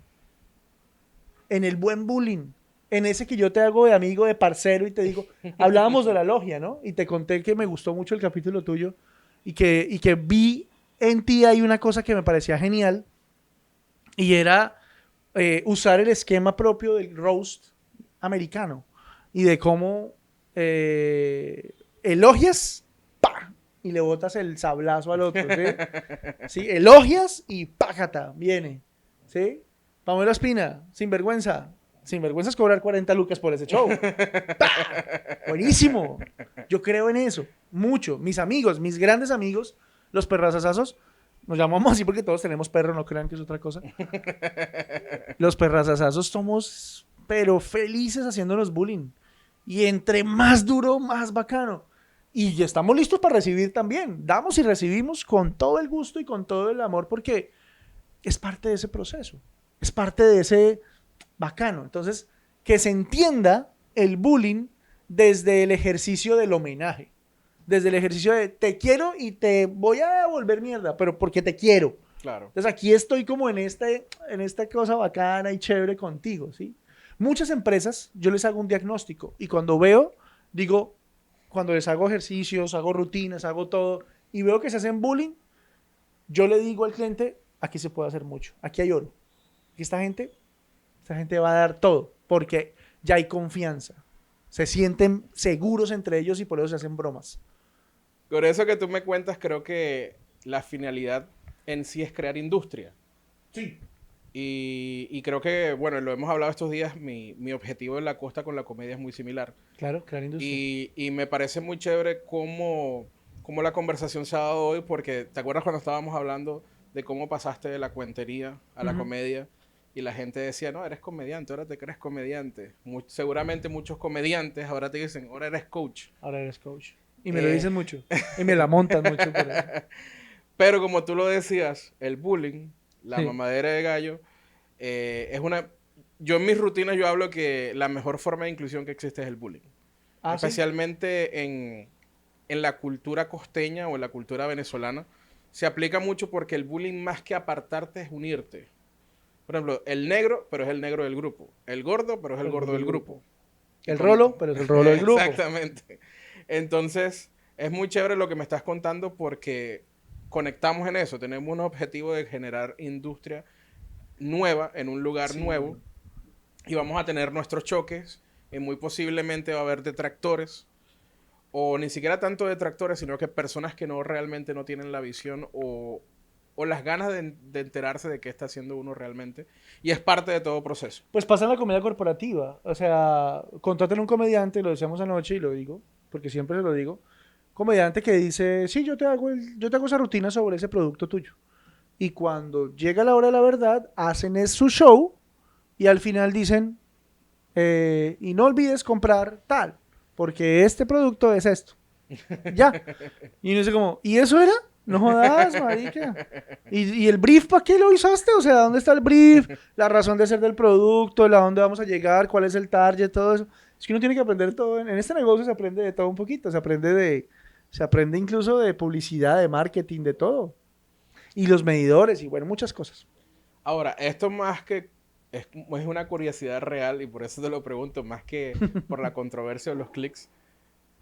en el buen bullying, en ese que yo te hago de amigo, de parcero y te digo, hablábamos de la logia, ¿no? Y te conté que me gustó mucho el capítulo tuyo y que vi en ti hay una cosa que me parecía genial y era usar el esquema propio del roast americano y de cómo elogias, ¡pa! Y le botas el sablazo al otro, ¿sí? ¿Sí? Elogias y pájata, viene, ¿sí? Pamela Espina, sinvergüenza. Sinvergüenza es cobrar 40 lucas por ese show. ¡Pah! Buenísimo. Yo creo en eso, mucho. Mis amigos, mis grandes amigos, los perrazazazos, nos llamamos así porque todos tenemos perro, no crean que es otra cosa. Los perrazazazos somos, pero felices haciéndonos bullying. Y entre más duro, más bacano. Y ya estamos listos para recibir también. Damos y recibimos con todo el gusto y con todo el amor porque es parte de ese proceso. Es parte de ese bacano. Entonces, que se entienda el bullying desde el ejercicio del homenaje. Desde el ejercicio de te quiero y te voy a volver mierda, pero porque te quiero. Claro. Entonces aquí estoy como en esta cosa bacana y chévere contigo, ¿sí? Muchas empresas, yo les hago un diagnóstico y cuando veo, digo, cuando les hago ejercicios, hago rutinas, hago todo y veo que se hacen bullying, yo le digo al cliente, aquí se puede hacer mucho, aquí hay oro. Aquí esta gente va a dar todo porque ya hay confianza. Se sienten seguros entre ellos y por eso se hacen bromas. Por eso que tú me cuentas, creo que la finalidad en sí es crear industria. Sí. Y creo que, bueno, lo hemos hablado estos días, mi objetivo en la costa con la comedia es muy similar. Claro, crear industria. Y me parece muy chévere cómo la conversación se ha dado hoy, porque ¿te acuerdas cuando estábamos hablando de cómo pasaste de la cuentería a la comedia? Y la gente decía, no, eres comediante, ahora te crees comediante. Seguramente muchos comediantes ahora te dicen, ahora eres coach. Ahora eres coach. Y me lo dicen mucho. Y me la montan mucho por eso. Pero como tú lo decías, el bullying, la Sí. mamadera de gallo, es una... Yo en mis rutinas yo hablo que la mejor forma de inclusión que existe es el bullying. ¿Ah, sí? Especialmente en la cultura costeña o en la cultura venezolana. Se aplica mucho porque el bullying más que apartarte es unirte. Por ejemplo, el negro, pero es el negro del grupo. El gordo, pero es el gordo del grupo. El rolo, pero es el rolo del grupo. Exactamente. Entonces, es muy chévere lo que me estás contando porque conectamos en eso. Tenemos un objetivo de generar industria nueva en un lugar nuevo y vamos a tener nuestros choques y muy posiblemente va a haber detractores o ni siquiera tanto detractores, sino que personas que no realmente no tienen la visión o las ganas de enterarse de qué está haciendo uno realmente. Y es parte de todo proceso. Pues pasa en la comedia corporativa. O sea, contraten un comediante, lo decíamos anoche y lo digo, porque siempre se lo digo. Comediante que dice, sí, yo te hago esa rutina sobre ese producto tuyo. Y cuando llega la hora de la verdad, hacen es su show y al final dicen, y no olvides comprar tal, porque este producto es esto. Ya. Y uno dice como, ¿y eso era? No jodas, marica. ¿Y el brief para qué lo usaste? O sea, ¿dónde está el brief? La razón de ser del producto, a dónde vamos a llegar, cuál es el target, todo eso. Es que uno tiene que aprender todo. En este negocio se aprende de todo un poquito. Se aprende incluso de publicidad, de marketing, de todo. Y los medidores y bueno, muchas cosas. Ahora, esto más que es una curiosidad real y por eso te lo pregunto, más que por la controversia o los clics.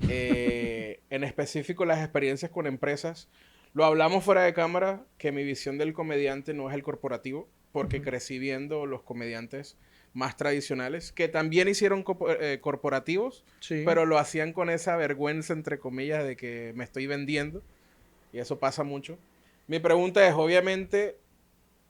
En específico las experiencias con empresas. Lo hablamos fuera de cámara, que mi visión del comediante no es el corporativo, porque crecí viendo los comediantes más tradicionales, que también hicieron corporativos, Sí. pero lo hacían con esa vergüenza, entre comillas, de que me estoy vendiendo, y eso pasa mucho. Mi pregunta es, obviamente,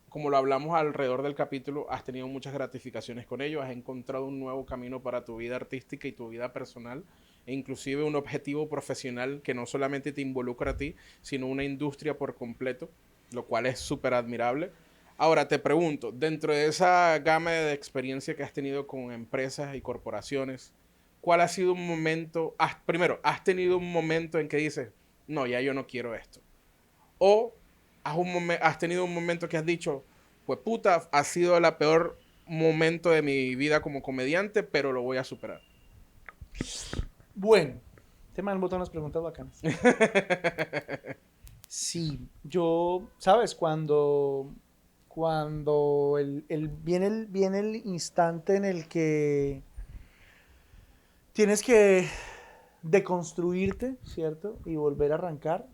como lo hablamos alrededor del capítulo, has tenido muchas gratificaciones con ello, has encontrado un nuevo camino para tu vida artística y tu vida personal, e inclusive un objetivo profesional que no solamente te involucra a ti, sino una industria por completo, lo cual es súper admirable. Ahora te pregunto, dentro de esa gama de experiencia que has tenido con empresas y corporaciones, ¿cuál ha sido un momento, primero, has tenido un momento en que dices, no, ya yo no quiero esto? O has tenido un momento que has dicho, pues puta, ha sido el peor momento de mi vida como comediante, pero lo voy a superar. Bueno, Este man bota unas preguntas bacanas. Sí, yo, ¿sabes? Cuando viene el instante en el que tienes que deconstruirte, ¿cierto? Y volver a arrancar,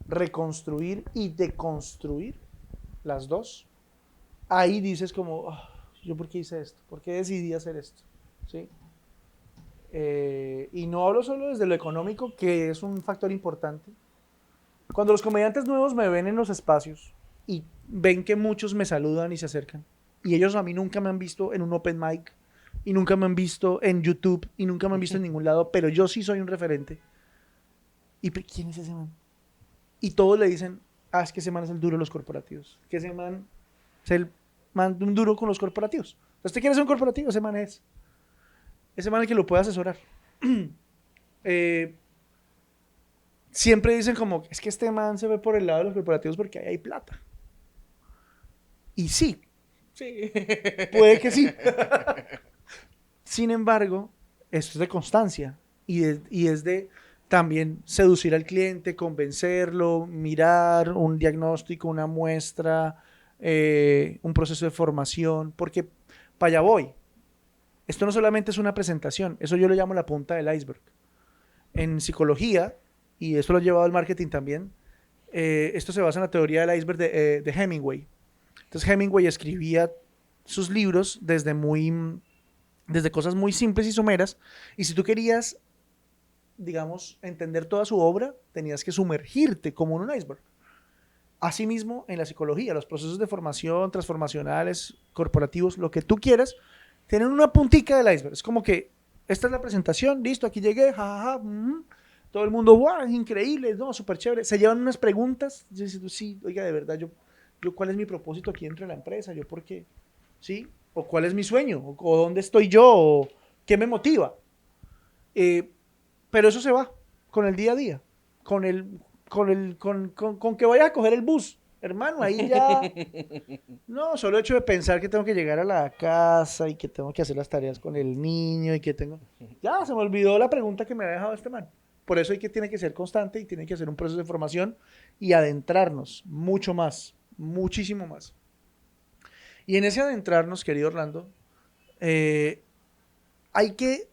reconstruir y deconstruir las dos. Ahí dices como, "Ah, ¿yo por qué hice esto? ¿Por qué decidí hacer esto?" ¿Sí? Y no hablo solo desde lo económico, que es un factor importante. Cuando los comediantes nuevos me ven en los espacios y ven que muchos me saludan y se acercan, y ellos a mí nunca me han visto en un open mic, y nunca me han visto en YouTube, y nunca me han visto en ningún lado, pero yo sí soy un referente. ¿Y quién es ese man? Y todos le dicen, ah, es que ese man es el duro de los corporativos, que ese man es el man un duro con los corporativos. Entonces, ¿te quieres ser un corporativo? Ese man es. Ese man es el que lo puede asesorar. Siempre dicen como, es que este man se ve por el lado de los corporativos porque ahí hay plata. Y sí, Sí. puede que sí. Sin embargo, esto es de constancia y es de también seducir al cliente, convencerlo, mirar un diagnóstico, una muestra, un proceso de formación, porque para allá voy. Esto no solamente es una presentación, eso yo lo llamo la punta del iceberg. En psicología, y eso lo he llevado al marketing también, esto se basa en la teoría del iceberg de Hemingway. Entonces Hemingway escribía sus libros desde cosas muy simples y someras, y si tú querías, digamos, entender toda su obra, tenías que sumergirte como en un iceberg. Asimismo, en la psicología, los procesos de formación, transformacionales, corporativos, lo que tú quieras, tienen una puntica del iceberg. Es como que esta es la presentación, listo, aquí llegué, jajaja, todo el mundo, wow, es increíble, no, súper chévere. Se llevan unas preguntas, yo digo, sí, oiga, de verdad, yo, ¿cuál es mi propósito aquí dentro de la empresa? ¿Yo por qué? ¿Sí? ¿O cuál es mi sueño? ¿O dónde estoy yo? ¿O qué me motiva? Eh, pero eso se va con el día a día, con que vaya a coger el bus. Hermano, ahí ya, no, solo el hecho de pensar que tengo que llegar a la casa y que tengo que hacer las tareas con el niño y que tengo, ya, se me olvidó la pregunta que me ha dejado este man. Por eso tiene que ser constante y tiene que hacer un proceso de formación y adentrarnos mucho más, muchísimo más. Y en ese adentrarnos, querido Orlando, eh, hay que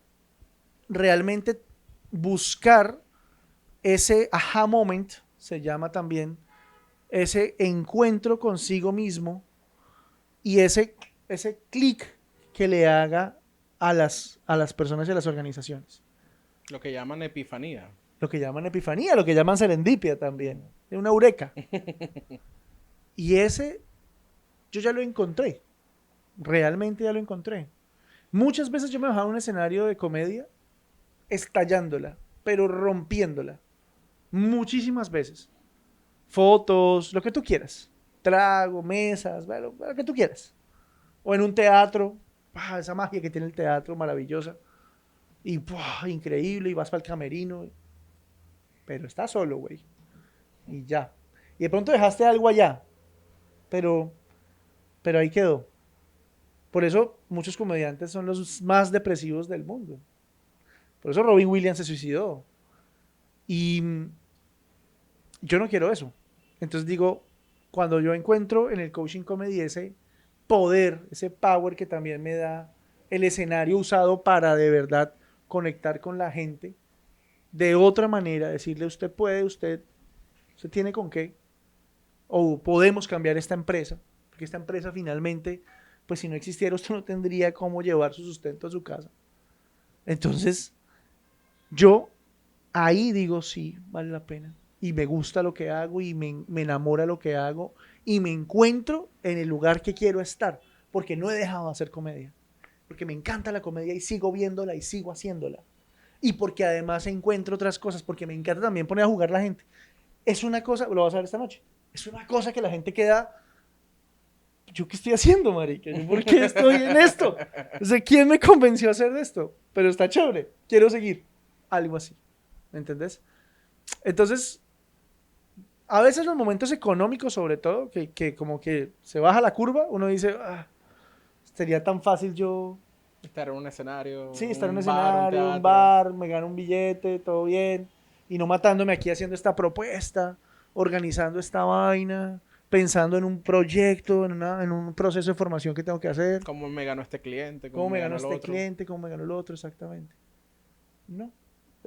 realmente buscar ese aha moment, se llama también, ese encuentro consigo mismo y ese clic que le haga a las personas y a las organizaciones. Lo que llaman epifanía. Lo que llaman epifanía, lo que llaman serendipia también, una eureka. Y ese yo ya lo encontré, realmente ya lo encontré. Muchas veces yo me bajaba a un escenario de comedia estallándola, pero rompiéndola. Muchísimas veces. Fotos, lo que tú quieras. Trago, mesas, bueno, lo que tú quieras. O en un teatro, esa magia que tiene el teatro, maravillosa. Y increíble, y vas para el camerino. Pero estás solo, güey. Y ya. Y de pronto dejaste algo allá. Pero, pero ahí quedó. Por eso muchos comediantes son los más depresivos del mundo. Por eso Robin Williams se suicidó. Y yo no quiero eso. Entonces digo, cuando yo encuentro en el coaching comedy ese poder, ese power que también me da el escenario usado para de verdad conectar con la gente, de otra manera, decirle usted puede, usted tiene con qué, o podemos cambiar esta empresa, porque esta empresa finalmente, pues si no existiera usted no tendría cómo llevar su sustento a su casa. Entonces, yo ahí digo, sí, vale la pena. Y me gusta lo que hago y me enamora lo que hago y me encuentro en el lugar que quiero estar, porque no he dejado de hacer comedia, porque me encanta la comedia y sigo viéndola y sigo haciéndola. Y porque además encuentro otras cosas, porque me encanta también poner a jugar la gente. Es una cosa, lo vas a ver esta noche, es una cosa que la gente queda, ¿yo qué estoy haciendo, marica? ¿Yo por qué estoy en esto? O sea, ¿quién me convenció a hacer esto? Pero está chévere, quiero seguir. Algo así, ¿me entendés? Entonces, a veces los momentos económicos, sobre todo, que como que se baja la curva, uno dice, sería tan fácil yo Estar en un escenario, Sí, estar en un bar, escenario, un teatro. bar, me gano un billete, todo bien. Y no matándome aquí haciendo esta propuesta, organizando esta vaina, pensando en un proyecto, en un proceso de formación que tengo que hacer. ¿Cómo me ganó este cliente? ¿Cómo ¿Cómo me me ganó ganó el este otro? cliente? ¿Cómo me ganó el otro? Exactamente. No.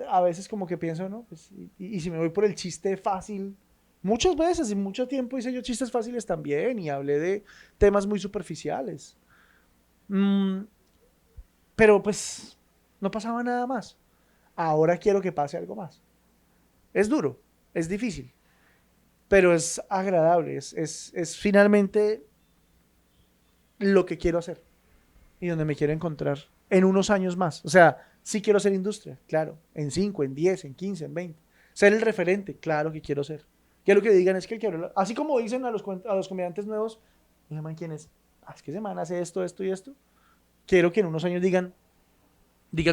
A veces como que pienso, ¿no? Pues, y si me voy por el chiste fácil, muchas veces y mucho tiempo hice yo chistes fáciles también y hablé de temas muy superficiales. Mm, pero pues no pasaba nada más. Ahora quiero que pase algo más. Es duro, es difícil, pero es agradable, es finalmente lo que quiero hacer y donde me quiero encontrar en unos años más. O sea, sí quiero ser industria, claro, en 5, en 10, en 15, en 20. Ser el referente, claro que quiero ser. Quiero que digan, es que el que habla, así como dicen a los comediantes nuevos, man, ¿quién es? Ah, es que ese man hace esto, esto y esto. Quiero que en unos años digan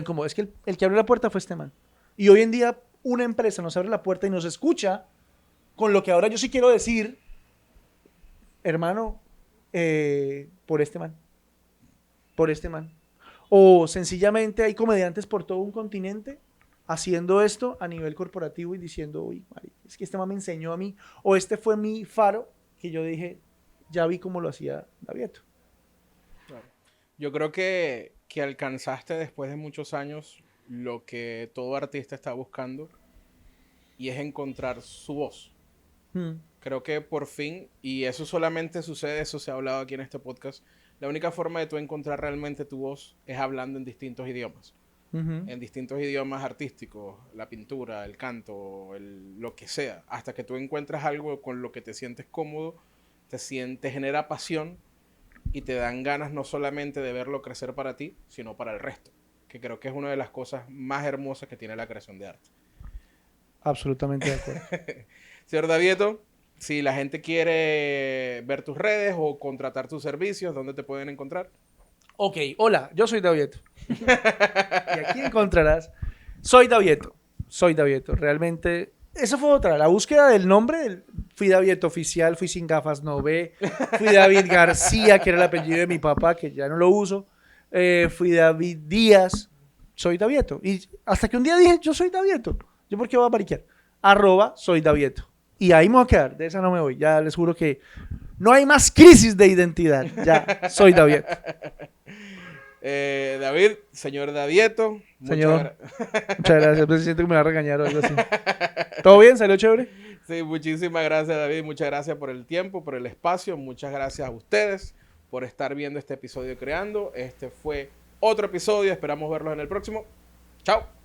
como, es que el que abrió la puerta fue este man. Y hoy en día una empresa nos abre la puerta y nos escucha con lo que ahora yo sí quiero decir, hermano, por este man, por este man. O sencillamente hay comediantes por todo un continente haciendo esto a nivel corporativo y diciendo, uy, marica, es que este man me enseñó a mí, o este fue mi faro, que yo dije, ya vi cómo lo hacía Davieto. Claro. Yo creo que alcanzaste después de muchos años lo que todo artista está buscando y es encontrar su voz. Hmm. Creo que por fin, y eso solamente sucede, eso se ha hablado aquí en este podcast, la única forma de tú encontrar realmente tu voz es hablando en distintos idiomas. Uh-huh. En distintos idiomas artísticos, la pintura, el canto, lo que sea, hasta que tú encuentras algo con lo que te sientes cómodo, te genera pasión y te dan ganas no solamente de verlo crecer para ti, sino para el resto, que creo que es una de las cosas más hermosas que tiene la creación de arte. Absolutamente de acuerdo. Señor Davieto, si la gente quiere ver tus redes o contratar tus servicios, ¿dónde te pueden encontrar? Ok, hola, yo soy Davieto. Y aquí encontrarás, soy Davieto, soy Davieto. Realmente, eso fue otra, la búsqueda del nombre, fui Davieto oficial, fui sin gafas, no ve, fui David García, que era el apellido de mi papá, que ya no lo uso, fui David Díaz, soy Davieto. Y hasta que un día dije, yo soy Davieto, ¿yo por qué voy a mariquear? @ soy Davieto. Y ahí me voy a quedar, de esa no me voy, ya les juro que no hay más crisis de identidad, ya, soy Davieto. David, señor Davieto, Señor, muchas gracias, pues siento que me va a regañar o algo así. ¿Todo bien? ¿Salió chévere? Sí, muchísimas gracias, David. Muchas gracias por el tiempo, por el espacio. Muchas gracias a ustedes por estar viendo este episodio Creando. Este fue otro episodio. Esperamos verlos en el próximo. Chao.